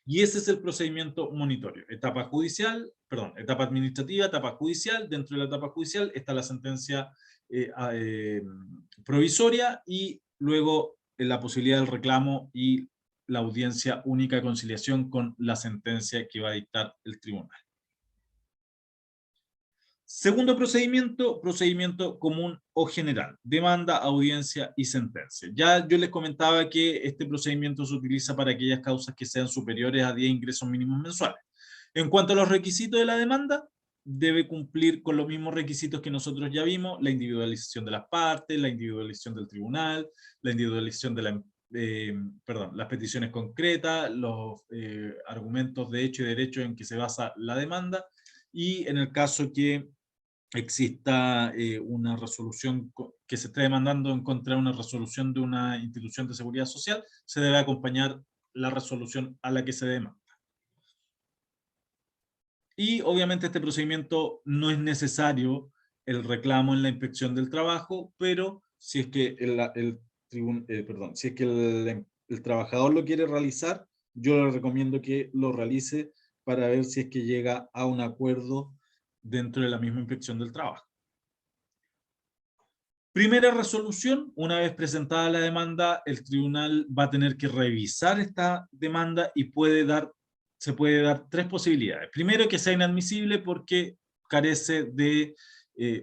Y ese es el procedimiento monitorio. Etapa judicial, perdón, etapa administrativa, etapa judicial. Dentro de la etapa judicial está la sentencia provisoria y luego la posibilidad del reclamo y la audiencia única de conciliación con la sentencia que va a dictar el tribunal. Segundo procedimiento, procedimiento común o general, demanda, audiencia y sentencia. Ya yo les comentaba que este procedimiento se utiliza para aquellas causas que sean superiores a 10 ingresos mínimos mensuales. En cuanto a los requisitos de la demanda, debe cumplir con los mismos requisitos que nosotros ya vimos: la individualización de las partes, la individualización del tribunal, la individualización de las peticiones concretas, los argumentos de hecho y derecho en que se basa la demanda, y en el caso que exista una resolución que se esté demandando en contra de una resolución de una institución de seguridad social, se debe acompañar la resolución a la que se demanda. Y obviamente este procedimiento no es necesario el reclamo en la inspección del trabajo, pero si es que si es que el trabajador lo quiere realizar, yo le recomiendo que lo realice para ver si es que llega a un acuerdo dentro de la misma inspección del trabajo. Primera resolución: una vez presentada la demanda, el tribunal va a tener que revisar esta demanda y se puede dar tres posibilidades. Primero, que sea inadmisible porque carece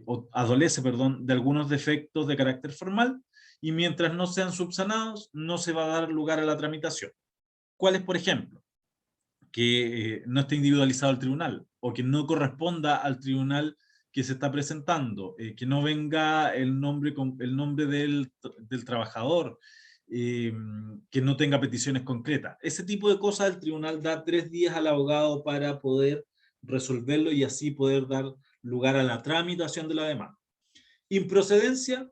o adolece, perdón, de algunos defectos de carácter formal, y mientras no sean subsanados, no se va a dar lugar a la tramitación. ¿Cuáles, por ejemplo? Que no esté individualizado el tribunal, o que no corresponda al tribunal que se está presentando, que no venga el nombre del trabajador, que no tenga peticiones concretas. Ese tipo de cosas el tribunal da 3 días al abogado para poder resolverlo y así poder dar lugar a la tramitación de la demanda. Improcedencia: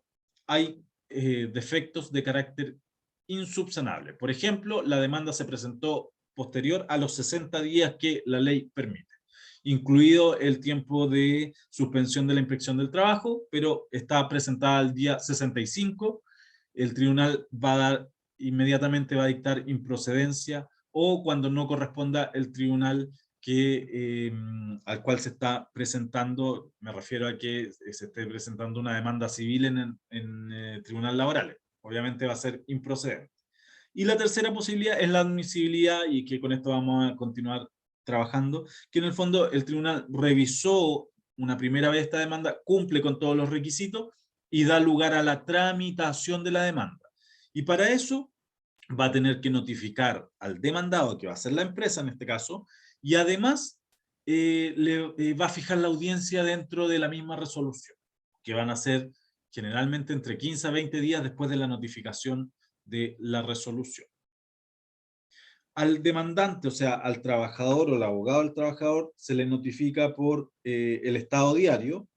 hay defectos de carácter insubsanable. Por ejemplo, la demanda se presentó posterior a los 60 días que la ley permite, incluido el tiempo de suspensión de la inspección del trabajo, pero está presentada al día 65, el tribunal inmediatamente va a dictar improcedencia, o cuando no corresponda, el tribunal al cual se está presentando, me refiero a que se esté presentando una demanda civil en tribunales laborales, obviamente va a ser improcedente. Y la tercera posibilidad es la admisibilidad, y que con esto vamos a continuar trabajando, que en el fondo el tribunal revisó una primera vez esta demanda, cumple con todos los requisitos y da lugar a la tramitación de la demanda. Y para eso va a tener que notificar al demandado, que va a ser la empresa en este caso, y además va a fijar la audiencia dentro de la misma resolución, que van a ser generalmente entre 15 a 20 días después de la notificación de la resolución. Al demandante, o sea, al trabajador o al abogado del trabajador, se le notifica por el estado diario,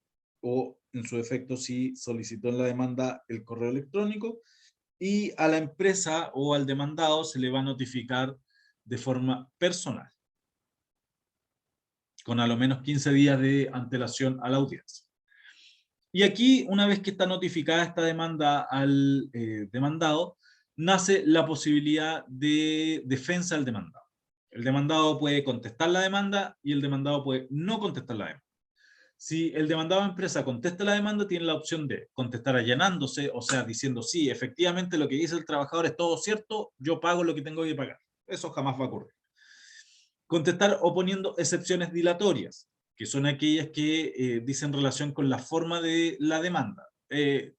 o en su defecto, si solicitó en la demanda, el correo electrónico, y a la empresa o al demandado se le va a notificar de forma personal, con a lo menos 15 días de antelación a la audiencia. Y aquí, una vez que está notificada esta demanda al demandado, nace la posibilidad de defensa del demandado. El demandado puede contestar la demanda y el demandado puede no contestar la demanda. Si el demandado empresa contesta la demanda, tiene la opción de contestar allanándose, o sea, diciendo: sí, efectivamente lo que dice el trabajador es todo cierto, yo pago lo que tengo que pagar. Eso jamás va a ocurrir. Contestar oponiendo excepciones dilatorias, que son aquellas que dicen relación con la forma de la demanda.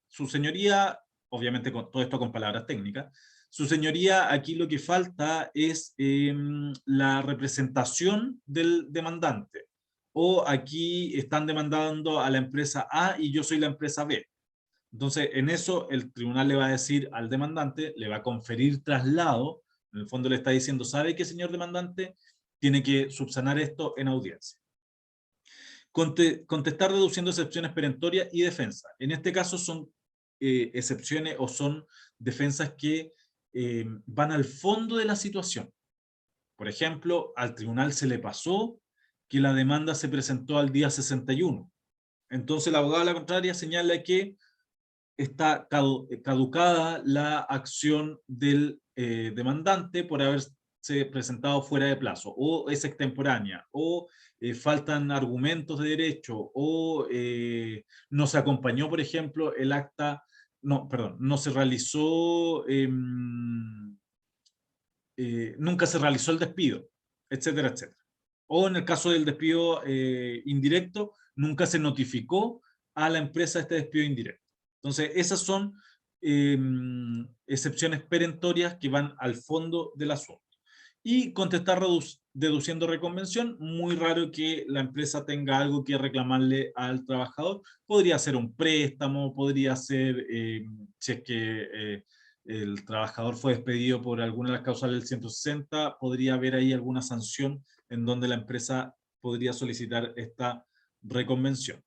Su señoría, obviamente con todo esto con palabras técnicas, su señoría, aquí lo que falta es la representación del demandante. O aquí están demandando a la empresa A y yo soy la empresa B. Entonces, en eso el tribunal le va a decir al demandante, le va a conferir traslado, en el fondo le está diciendo: ¿sabe qué, señor demandante? Tiene que subsanar esto en audiencia. Contestar deduciendo excepciones perentorias y defensa. En este caso son excepciones o son defensas que van al fondo de la situación. Por ejemplo, al tribunal se le pasó que la demanda se presentó al día 61. Entonces el abogado a la contraria señala que está caducada la acción del demandante por haberse presentado fuera de plazo, o es extemporánea, o faltan argumentos de derecho, o no se acompañó, por ejemplo, el acta, no, perdón, no se realizó, nunca se realizó el despido, etcétera, etcétera. O en el caso del despido indirecto, nunca se notificó a la empresa este despido indirecto. Entonces, esas son excepciones perentorias que van al fondo del asunto. Y contestar deduciendo reconvención: muy raro que la empresa tenga algo que reclamarle al trabajador. Podría ser un préstamo, podría ser, si es que el trabajador fue despedido por alguna de las causales del 160, podría haber ahí alguna sanción en donde la empresa podría solicitar esta reconvención.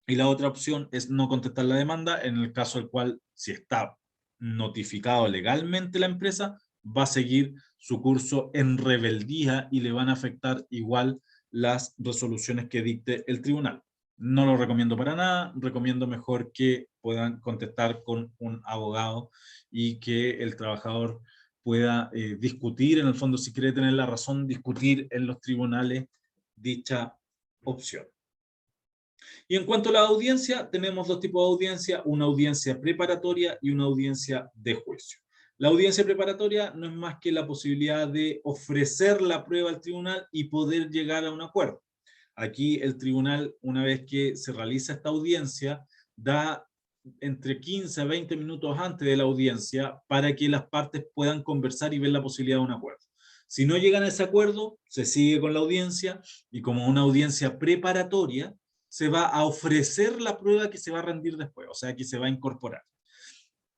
y la otra opción es no contestar la demanda, en el caso del cual, si está notificado legalmente la empresa, va a seguir su curso en rebeldía y le van a afectar igual las resoluciones que dicte el tribunal. No lo recomiendo para nada, recomiendo mejor que puedan contestar con un abogado y que el trabajador pueda discutir, en el fondo, si quiere tener la razón, discutir en los tribunales dicha opción. Y en cuanto a la audiencia, tenemos dos tipos de audiencia, una audiencia preparatoria y una audiencia de juicio. La audiencia preparatoria no es más que la posibilidad de ofrecer la prueba al tribunal y poder llegar a un acuerdo. Aquí el tribunal, una vez que se realiza esta audiencia, da entre 15 a 20 minutos antes de la audiencia para que las partes puedan conversar y ver la posibilidad de un acuerdo. Si no llegan a ese acuerdo, se sigue con la audiencia y como una audiencia preparatoria, se va a ofrecer la prueba que se va a rendir después, o sea, que se va a incorporar.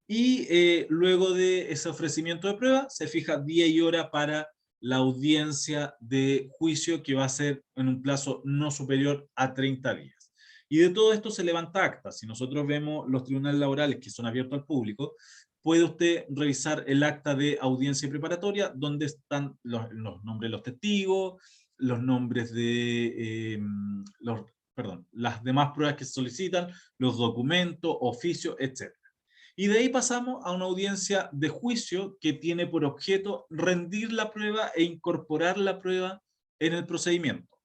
Y luego de ese ofrecimiento de prueba, se fija día y hora para la audiencia de juicio, que va a ser en un plazo no superior a 30 días. Y de todo esto se levanta acta. Si nosotros vemos los tribunales laborales que son abiertos al público, puede usted revisar el acta de audiencia preparatoria, donde están los nombres de los testigos, los nombres de las demás pruebas que se solicitan, los documentos, oficios, etc. Y de ahí pasamos a una audiencia de juicio que tiene por objeto rendir la prueba e incorporar la prueba en el procedimiento.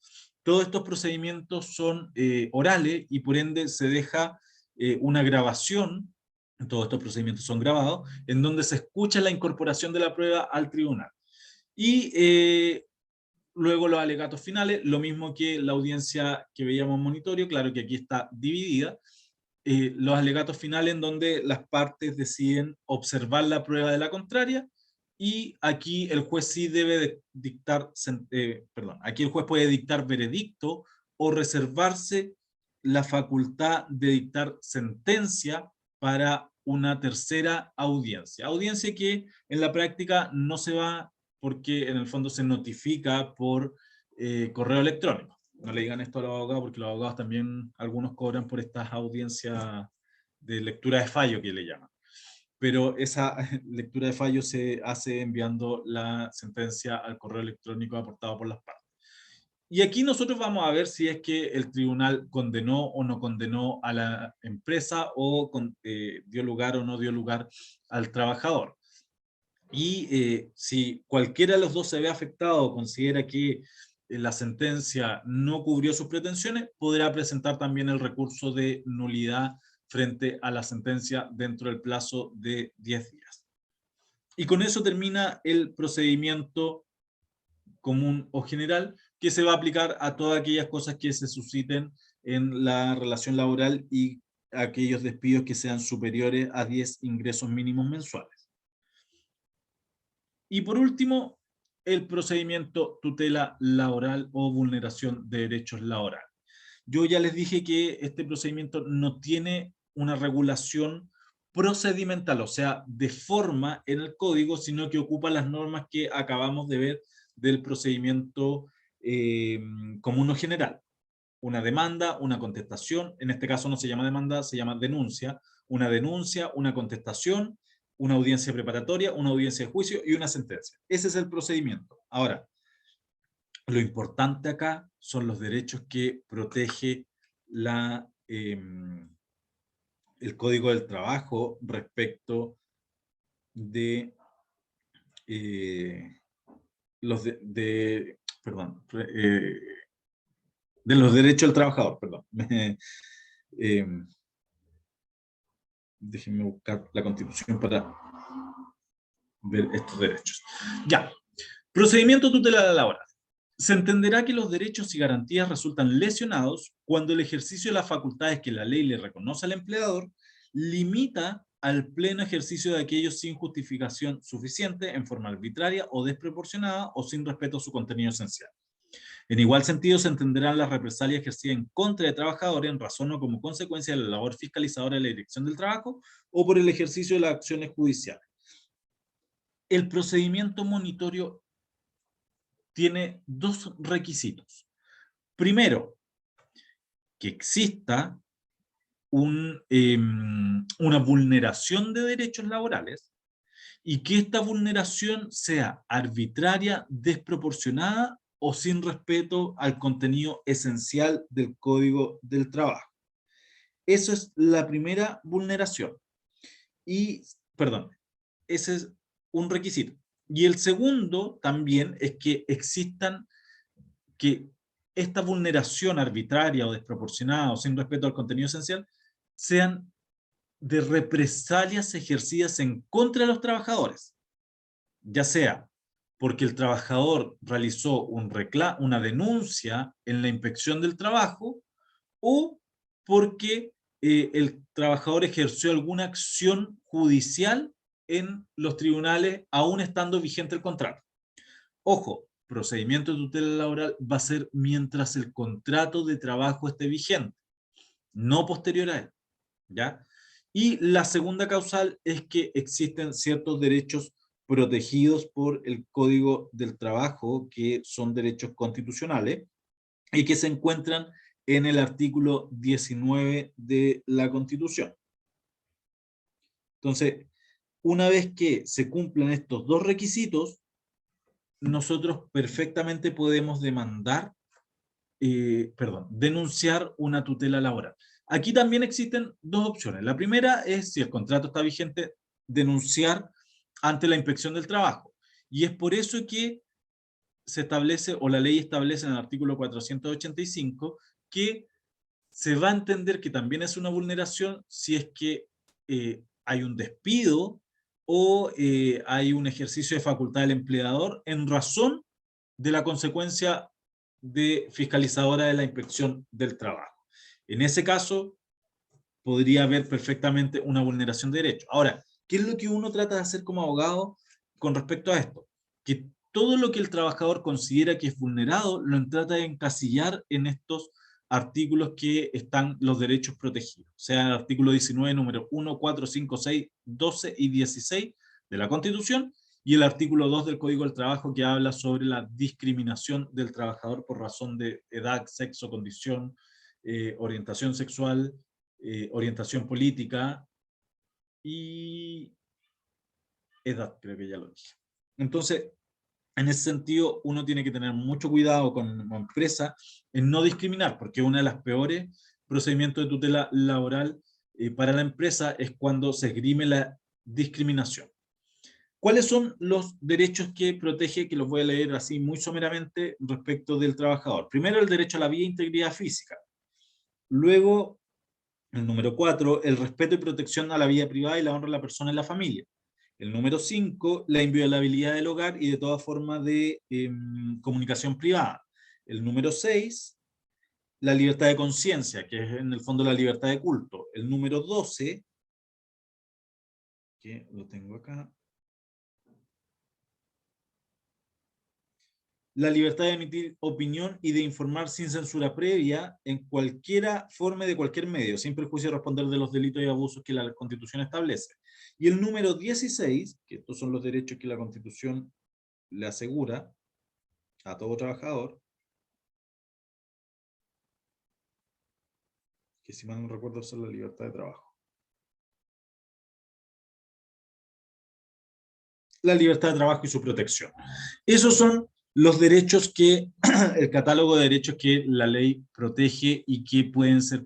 Todos estos procedimientos son orales y por ende se deja una grabación, todos estos procedimientos son grabados, en donde se escucha la incorporación de la prueba al tribunal. Y luego los alegatos finales, lo mismo que la audiencia que veíamos en monitorio, claro que aquí está dividida, los alegatos finales en donde las partes deciden observar la prueba de la contraria, y aquí el juez sí debe dictar, aquí el juez puede dictar veredicto o reservarse la facultad de dictar sentencia para una tercera audiencia. Audiencia que en la práctica no se va, porque en el fondo se notifica por correo electrónico. No le digan esto a los abogados, porque los abogados también, algunos cobran por estas audiencias de lectura de fallo que le llaman. Pero esa lectura de fallo se hace enviando la sentencia al correo electrónico aportado por las partes. Y aquí nosotros vamos a ver si es que el tribunal condenó o no condenó a la empresa, o dio lugar o no dio lugar al trabajador. Y si cualquiera de los dos se ve afectado o considera que la sentencia no cubrió sus pretensiones, podrá presentar también el recurso de nulidad frente a la sentencia dentro del plazo de 10 días. Y con eso termina el procedimiento común o general, que se va a aplicar a todas aquellas cosas que se susciten en la relación laboral y aquellos despidos que sean superiores a 10 ingresos mínimos mensuales. Y por último, el procedimiento tutela laboral o vulneración de derechos laborales. Yo ya les dije que este procedimiento no tiene una regulación procedimental, o sea, de forma en el código, sino que ocupa las normas que acabamos de ver del procedimiento común o general. Una demanda, una contestación, en este caso no se llama demanda, se llama denuncia, una contestación, una audiencia preparatoria, una audiencia de juicio y una sentencia. Ese es el procedimiento. Ahora, lo importante acá son los derechos que protege el Código del Trabajo respecto de los de los derechos del trabajador, perdón. Déjenme buscar la Constitución para ver estos derechos. Ya, procedimiento tutela laboral. Se entenderá que los derechos y garantías resultan lesionados cuando el ejercicio de las facultades que la ley le reconoce al empleador limita al pleno ejercicio de aquellos sin justificación suficiente, en forma arbitraria o desproporcionada, o sin respeto a su contenido esencial. En igual sentido, se entenderán las represalias ejercidas en contra de trabajadores en razón o como consecuencia de la labor fiscalizadora de la Dirección del Trabajo o por el ejercicio de las acciones judiciales. El procedimiento monitorio tiene dos requisitos. Primero, que exista una vulneración de derechos laborales, y que esta vulneración sea arbitraria, desproporcionada o sin respeto al contenido esencial del Código del Trabajo. Eso es la primera vulneración. Y, perdón, ese es un requisito. Y el segundo también es que que esta vulneración arbitraria o desproporcionada o sin respeto al contenido esencial sean de represalias ejercidas en contra de los trabajadores, ya sea porque el trabajador realizó una denuncia en la inspección del trabajo, o porque el trabajador ejerció alguna acción judicial en los tribunales, aún estando vigente el contrato. Ojo, procedimiento de tutela laboral va a ser mientras el contrato de trabajo esté vigente, no posterior a él, ¿ya? Y la segunda causal es que existen ciertos derechos protegidos por el Código del Trabajo, que son derechos constitucionales, y que se encuentran en el artículo 19 de la Constitución. Entonces, una vez que se cumplan estos dos requisitos, nosotros perfectamente podemos denunciar una tutela laboral. Aquí también existen dos opciones. La primera es, si el contrato está vigente, denunciar ante la Inspección del Trabajo. Y es por eso que se establece, o la ley establece en el artículo 485, que se va a entender que también es una vulneración si es que hay un despido o hay un ejercicio de facultad del empleador en razón de la consecuencia de fiscalizadora de la Inspección del Trabajo. En ese caso, podría haber perfectamente una vulneración de derechos. Ahora, ¿qué es lo que uno trata de hacer como abogado con respecto a esto? Que todo lo que el trabajador considera que es vulnerado, lo trata de encasillar en estos artículos que están los derechos protegidos. O sea, el artículo 19, número 1, 4, 5, 6, 12 y 16 de la Constitución, y el artículo 2 del Código del Trabajo, que habla sobre la discriminación del trabajador por razón de edad, sexo, condición, orientación sexual, orientación política y edad, creo que ya lo dije. Entonces, en ese sentido, uno tiene que tener mucho cuidado como empresa en no discriminar, porque uno de los peores procedimientos de tutela laboral para la empresa es cuando se esgrime la discriminación. ¿Cuáles son los derechos que protege? Que los voy a leer así muy someramente respecto del trabajador. Primero, el derecho a la vida e integridad física. Luego, el número 4, el respeto y protección a la vida privada y la honra de la persona y la familia. El número 5, la inviolabilidad del hogar y de toda forma de comunicación privada. El número 6, la libertad de conciencia, que es en el fondo la libertad de culto. El número 12, que lo tengo acá, la libertad de emitir opinión y de informar sin censura previa en cualquiera forma de cualquier medio, sin perjuicio de responder de los delitos y abusos que la Constitución establece. Y el número 16, que estos son los derechos que la Constitución le asegura a todo trabajador, que si mal no recuerdo son la libertad de trabajo. La libertad de trabajo y su protección. Esos son los derechos que, el catálogo de derechos que la ley protege y que pueden ser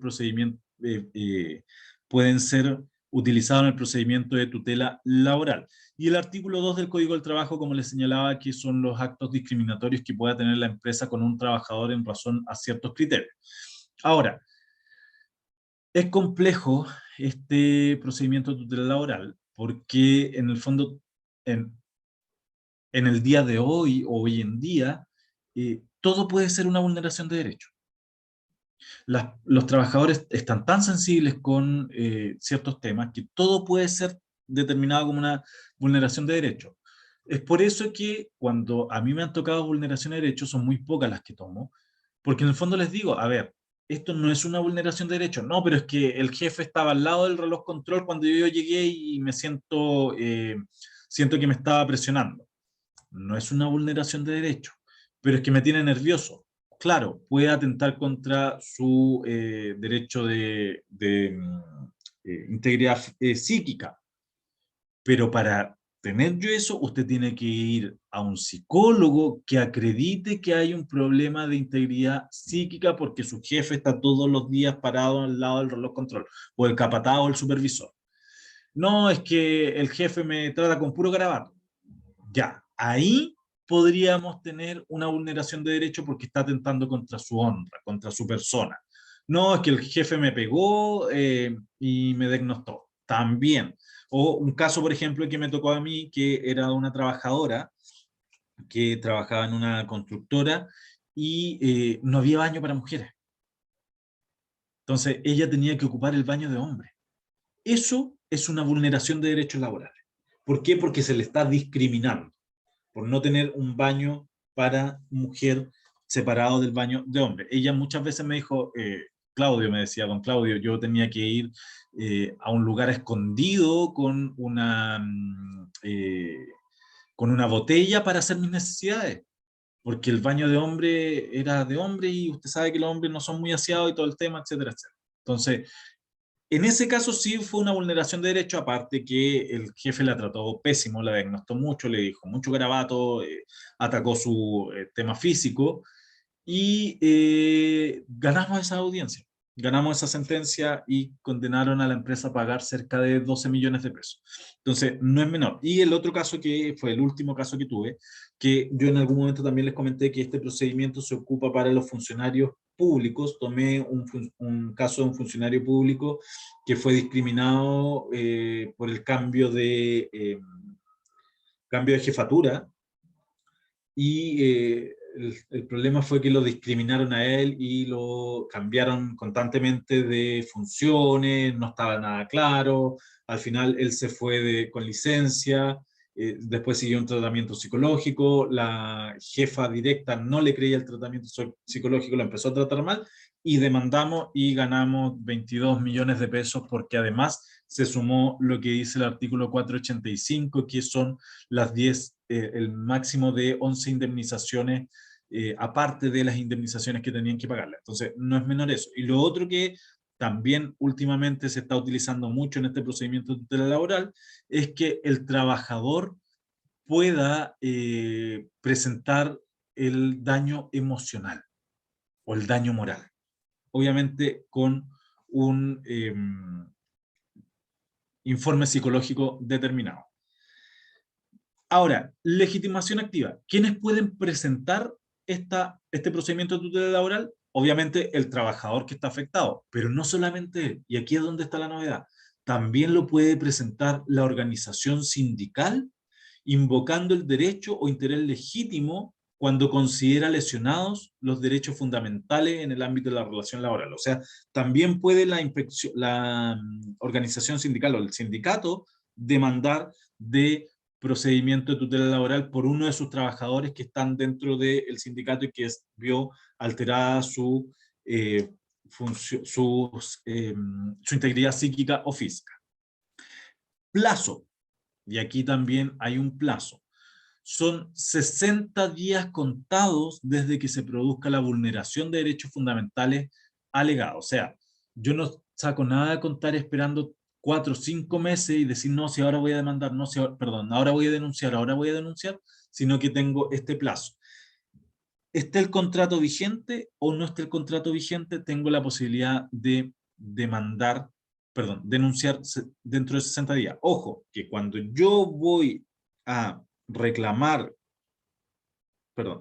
pueden ser utilizados en el procedimiento de tutela laboral. Y el artículo 2 del Código del Trabajo, como les señalaba, que son los actos discriminatorios que pueda tener la empresa con un trabajador en razón a ciertos criterios. Ahora, es complejo este procedimiento de tutela laboral porque en el fondo, en el día de hoy, o hoy en día, todo puede ser una vulneración de derechos. Los trabajadores están tan sensibles con ciertos temas que todo puede ser determinado como una vulneración de derechos. Es por eso que cuando a mí me han tocado vulneraciones de derechos, son muy pocas las que tomo, porque en el fondo les digo, a ver, esto no es una vulneración de derechos, no, pero es que el jefe estaba al lado del reloj control cuando yo llegué y me siento que me estaba presionando. No es una vulneración de derechos, pero es que me tiene nervioso. claro, puede atentar contra su derecho de integridad psíquica, pero para tener yo eso, usted tiene que ir a un psicólogo que acredite que hay un problema de integridad psíquica porque su jefe está todos los días parado al lado del reloj control, o el capataz o el supervisor. No, es que el jefe me trata con puro garabato. Ya, ahí podríamos tener una vulneración de derecho porque está atentando contra su honra, contra su persona. No, es que el jefe me pegó y me diagnosticó. También. O un caso, por ejemplo, que me tocó a mí, que era una trabajadora que trabajaba en una constructora y no había baño para mujeres. Entonces, ella tenía que ocupar el baño de hombres. Eso es una vulneración de derechos laborales. ¿Por qué? Porque se le está discriminando por no tener un baño para mujer separado del baño de hombre. Ella muchas veces me dijo, Claudio, me decía, don Claudio, yo tenía que ir a un lugar escondido con una botella para hacer mis necesidades, porque el baño de hombre era de hombre y usted sabe que los hombres no son muy aseados y todo el tema, etcétera, etcétera. Entonces, en ese caso sí fue una vulneración de derecho, aparte que el jefe la trató pésimo, la diagnosticó mucho, le dijo mucho garabato, atacó su tema físico y ganamos esa audiencia, ganamos esa sentencia y condenaron a la empresa a pagar cerca de 12 millones de pesos. Entonces, no es menor. Y el otro caso que fue el último caso que tuve, que yo en algún momento también les comenté que este procedimiento se ocupa para los funcionarios públicos. Tomé un caso de un funcionario público que fue discriminado por el cambio de jefatura y el problema fue que lo discriminaron a él y lo cambiaron constantemente de funciones, no estaba nada claro, al final él se fue con licencia, después siguió un tratamiento psicológico, la jefa directa no le creía el tratamiento psicológico, lo empezó a tratar mal y demandamos y ganamos 22 millones de pesos porque además se sumó lo que dice el artículo 485, que son las 10, el máximo de 11 indemnizaciones, aparte de las indemnizaciones que tenían que pagarle. Entonces, no es menor eso. Y lo otro que también últimamente se está utilizando mucho en este procedimiento de tutela laboral es que el trabajador pueda presentar el daño emocional o el daño moral. Obviamente con un informe psicológico determinado. Ahora, legitimación activa. ¿Quiénes pueden presentar este procedimiento de tutela laboral? Obviamente el trabajador que está afectado, pero no solamente él. Y aquí es donde está la novedad. También lo puede presentar la organización sindical, invocando el derecho o interés legítimo cuando considera lesionados los derechos fundamentales en el ámbito de la relación laboral. O sea, también puede la organización sindical o el sindicato demandar de procedimiento de tutela laboral por uno de sus trabajadores que están dentro del sindicato y que vio alterada su integridad psíquica o física. Plazo, y aquí también hay un plazo. Son 60 días contados desde que se produzca la vulneración de derechos fundamentales alegada. O sea, yo no saco nada de contar esperando 4 o 5 meses y decir, no, si ahora voy a demandar, no, si perdón, ahora voy a denunciar, sino que tengo este plazo. ¿Esté el contrato vigente o no esté el contrato vigente? Tengo la posibilidad de denunciar dentro de 60 días. Ojo, que cuando yo voy a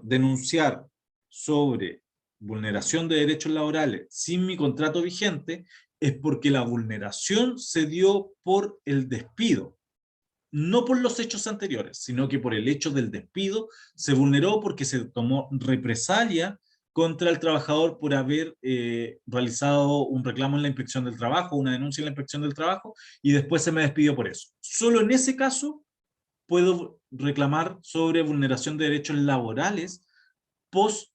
denunciar sobre vulneración de derechos laborales sin mi contrato vigente, es porque la vulneración se dio por el despido, no por los hechos anteriores, sino que por el hecho del despido se vulneró porque se tomó represalia contra el trabajador por haber realizado un reclamo en la inspección del trabajo, una denuncia en la inspección del trabajo, y después se me despidió por eso. Solo en ese caso puedo reclamar sobre vulneración de derechos laborales post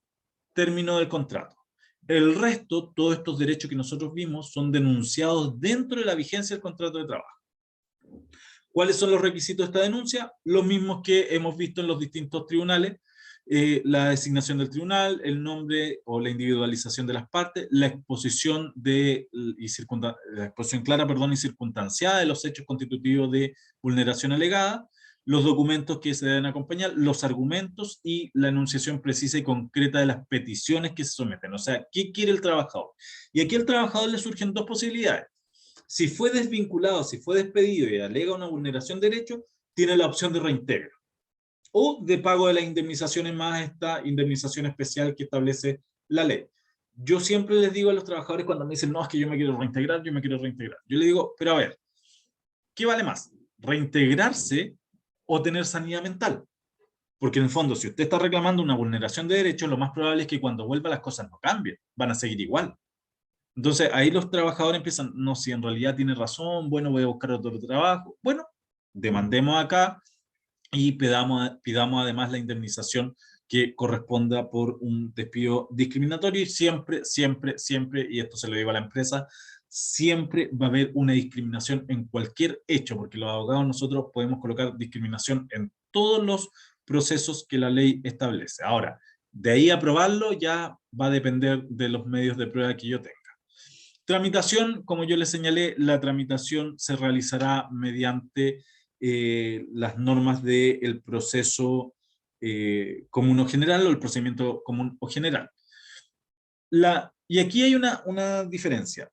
término del contrato. El resto, todos estos derechos que nosotros vimos, son denunciados dentro de la vigencia del contrato de trabajo. ¿Cuáles son los requisitos de esta denuncia? Los mismos que hemos visto en los distintos tribunales, la designación del tribunal, el nombre o la individualización de las partes, la exposición, la exposición clara, perdón, y circunstanciada de los hechos constitutivos de vulneración alegada, los documentos que se deben acompañar, los argumentos y la enunciación precisa y concreta de las peticiones que se someten. O sea, ¿qué quiere el trabajador? Y aquí al trabajador le surgen dos posibilidades. Si fue desvinculado, si fue despedido y alega una vulneración de derechos, tiene la opción de reintegro o de pago de las indemnizaciones más esta indemnización especial que establece la ley. Yo siempre les digo a los trabajadores cuando me dicen, no, es que yo me quiero reintegrar, yo me quiero reintegrar. Yo les digo, pero a ver, ¿qué vale más? ¿Reintegrarse o tener sanidad mental? Porque en el fondo, si usted está reclamando una vulneración de derechos, lo más probable es que cuando vuelva las cosas no cambien, van a seguir igual. Entonces ahí los trabajadores empiezan, no, si en realidad tiene razón, bueno, voy a buscar otro trabajo. Bueno, demandemos acá y pidamos además la indemnización que corresponda por un despido discriminatorio y siempre, siempre, siempre, y esto se lo digo a la empresa, siempre va a haber una discriminación en cualquier hecho, porque los abogados nosotros podemos colocar discriminación en todos los procesos que la ley establece. Ahora, de ahí a probarlo ya va a depender de los medios de prueba que yo tenga. Tramitación, como yo les señalé, la tramitación se realizará mediante las normas del proceso común o general o el procedimiento común o general. Y aquí hay una diferencia.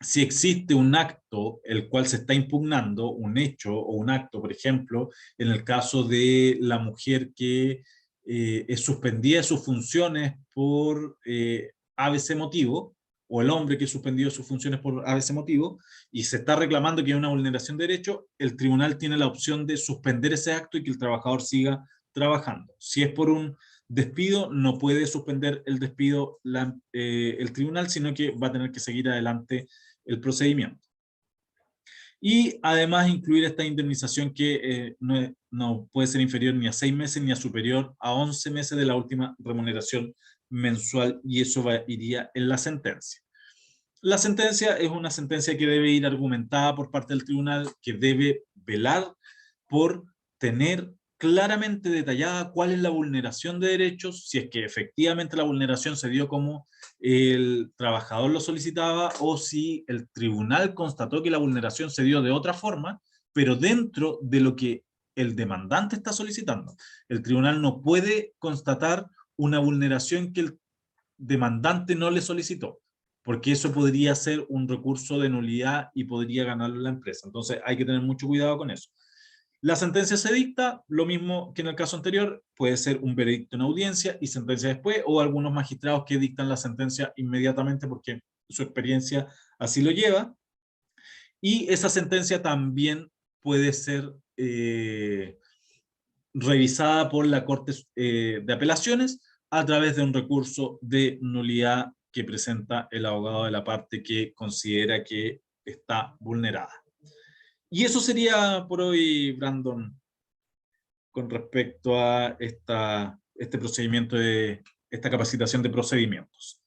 Si existe un acto el cual se está impugnando, un hecho o un acto, por ejemplo, en el caso de la mujer que es suspendida de sus funciones por ABC motivo, o el hombre que es suspendido de sus funciones por ABC motivo, y se está reclamando que hay una vulneración de derecho, el tribunal tiene la opción de suspender ese acto y que el trabajador siga trabajando. Si es por un despido, no puede suspender el despido el tribunal, sino que va a tener que seguir adelante el procedimiento. Y además incluir esta indemnización que no puede ser inferior ni a 6 meses ni a superior a 11 meses de la última remuneración mensual, y eso iría en la sentencia. La sentencia es una sentencia que debe ir argumentada por parte del tribunal, que debe velar por tener claramente detallada cuál es la vulneración de derechos, si es que efectivamente la vulneración se dio como el trabajador lo solicitaba, o si el tribunal constató que la vulneración se dio de otra forma, pero dentro de lo que el demandante está solicitando. El tribunal no puede constatar una vulneración que el demandante no le solicitó, porque eso podría ser un recurso de nulidad y podría ganarlo la empresa. Entonces hay que tener mucho cuidado con eso. La sentencia se dicta, lo mismo que en el caso anterior, puede ser un veredicto en audiencia y sentencia después, o algunos magistrados que dictan la sentencia inmediatamente porque su experiencia así lo lleva. Y esa sentencia también puede ser revisada por la Corte de Apelaciones a través de un recurso de nulidad que presenta el abogado de la parte que considera que está vulnerada. Y eso sería por hoy, Brandon, con respecto a este procedimiento esta capacitación de procedimientos.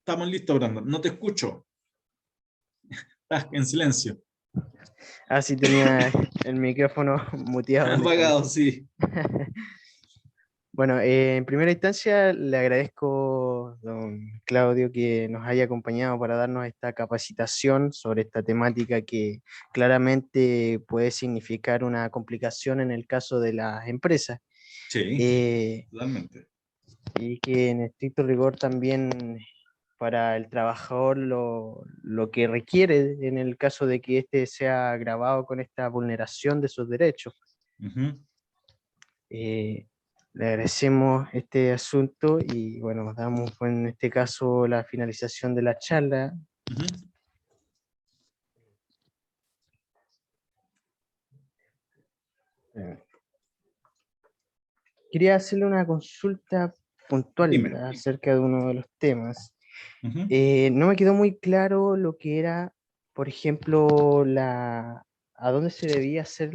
Estamos listos, Brandon. No te escucho. Estás en silencio. Ah, sí, tenía el micrófono muteado, Apagado, déjame. sí. Bueno, en primera instancia le agradezco, don Claudio, que nos haya acompañado para darnos esta capacitación sobre esta temática que claramente puede significar una complicación en el caso de las empresas, Sí, eh, totalmente. y que en estricto rigor también para el trabajador lo que requiere en el caso de que éste sea agravado con esta vulneración de sus derechos. Eh, Le agradecemos este asunto y bueno, damos en este caso la finalización de la charla. Quería hacerle una consulta puntual Dime. acerca de uno de los temas. Ujú. No me quedó muy claro lo que era, por ejemplo, a dónde se debía hacer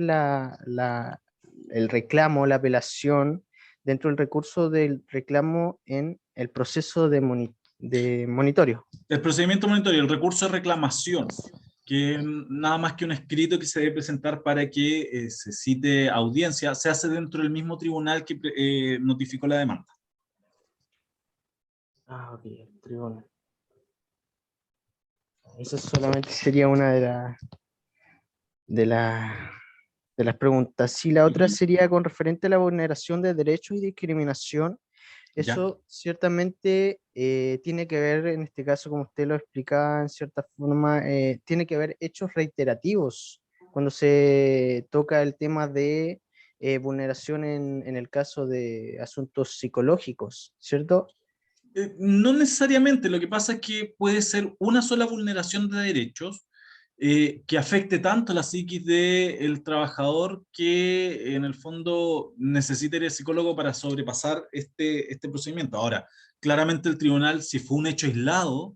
el reclamo, la apelación dentro del recurso del reclamo en el proceso de monitoreo. El procedimiento monitorio, el recurso de reclamación, que es nada más que un escrito que se debe presentar para que se cite audiencia, se hace dentro del mismo tribunal que notificó la demanda. Ah, ok, el tribunal. Eso solamente sería una de, la- de las preguntas. Y la otra Ujú. sería con referente a la vulneración de derechos y discriminación. Ya. Eso ciertamente tiene que ver, en este caso, como usted lo explicaba en cierta forma, tiene que ver hechos reiterativos cuando se toca el tema de vulneración en el caso de asuntos psicológicos, ¿cierto? No necesariamente, lo que pasa es que puede ser una sola vulneración de derechos que afecte tanto la psiquis del trabajador que en el fondo necesita ir al psicólogo para sobrepasar este procedimiento. Ahora, claramente el tribunal, si fue un hecho aislado,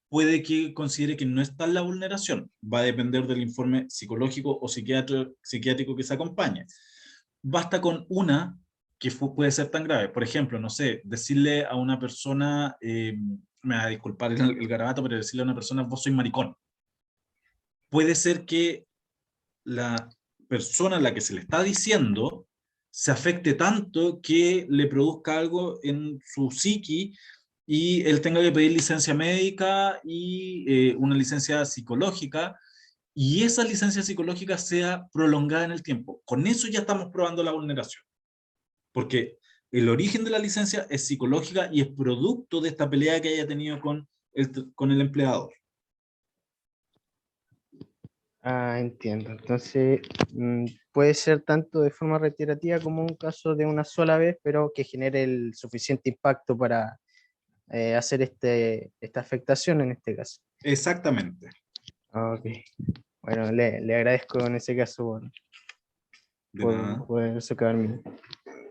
puede que considere que no está en la vulneración. Va a depender del informe psicológico o psiquiátrico que se acompañe. Basta con una que puede ser tan grave. Por ejemplo, no sé, decirle a una persona, me va a disculpar el garabato, pero decirle a una persona, vos sois maricón. Puede ser que la persona a la que se le está diciendo se afecte tanto que le produzca algo en su psiqui y él tenga que pedir licencia médica y una licencia psicológica, y esa licencia psicológica sea prolongada en el tiempo. Con eso ya estamos probando la vulneración, porque el origen de la licencia es psicológica y es producto de esta pelea que haya tenido con el empleador. Ah, entiendo. Entonces, puede ser tanto de forma reiterativa como un caso de una sola vez, pero que genere el suficiente impacto para hacer esta afectación en este caso. Exactamente. Ah, ok. Bueno, le agradezco en ese caso De nada. por poder socavar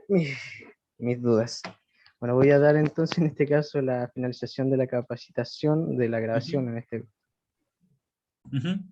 mis, mis dudas. Bueno, voy a dar entonces en este caso la finalización de la capacitación, de la Uh -huh. grabación en este. Uh -huh.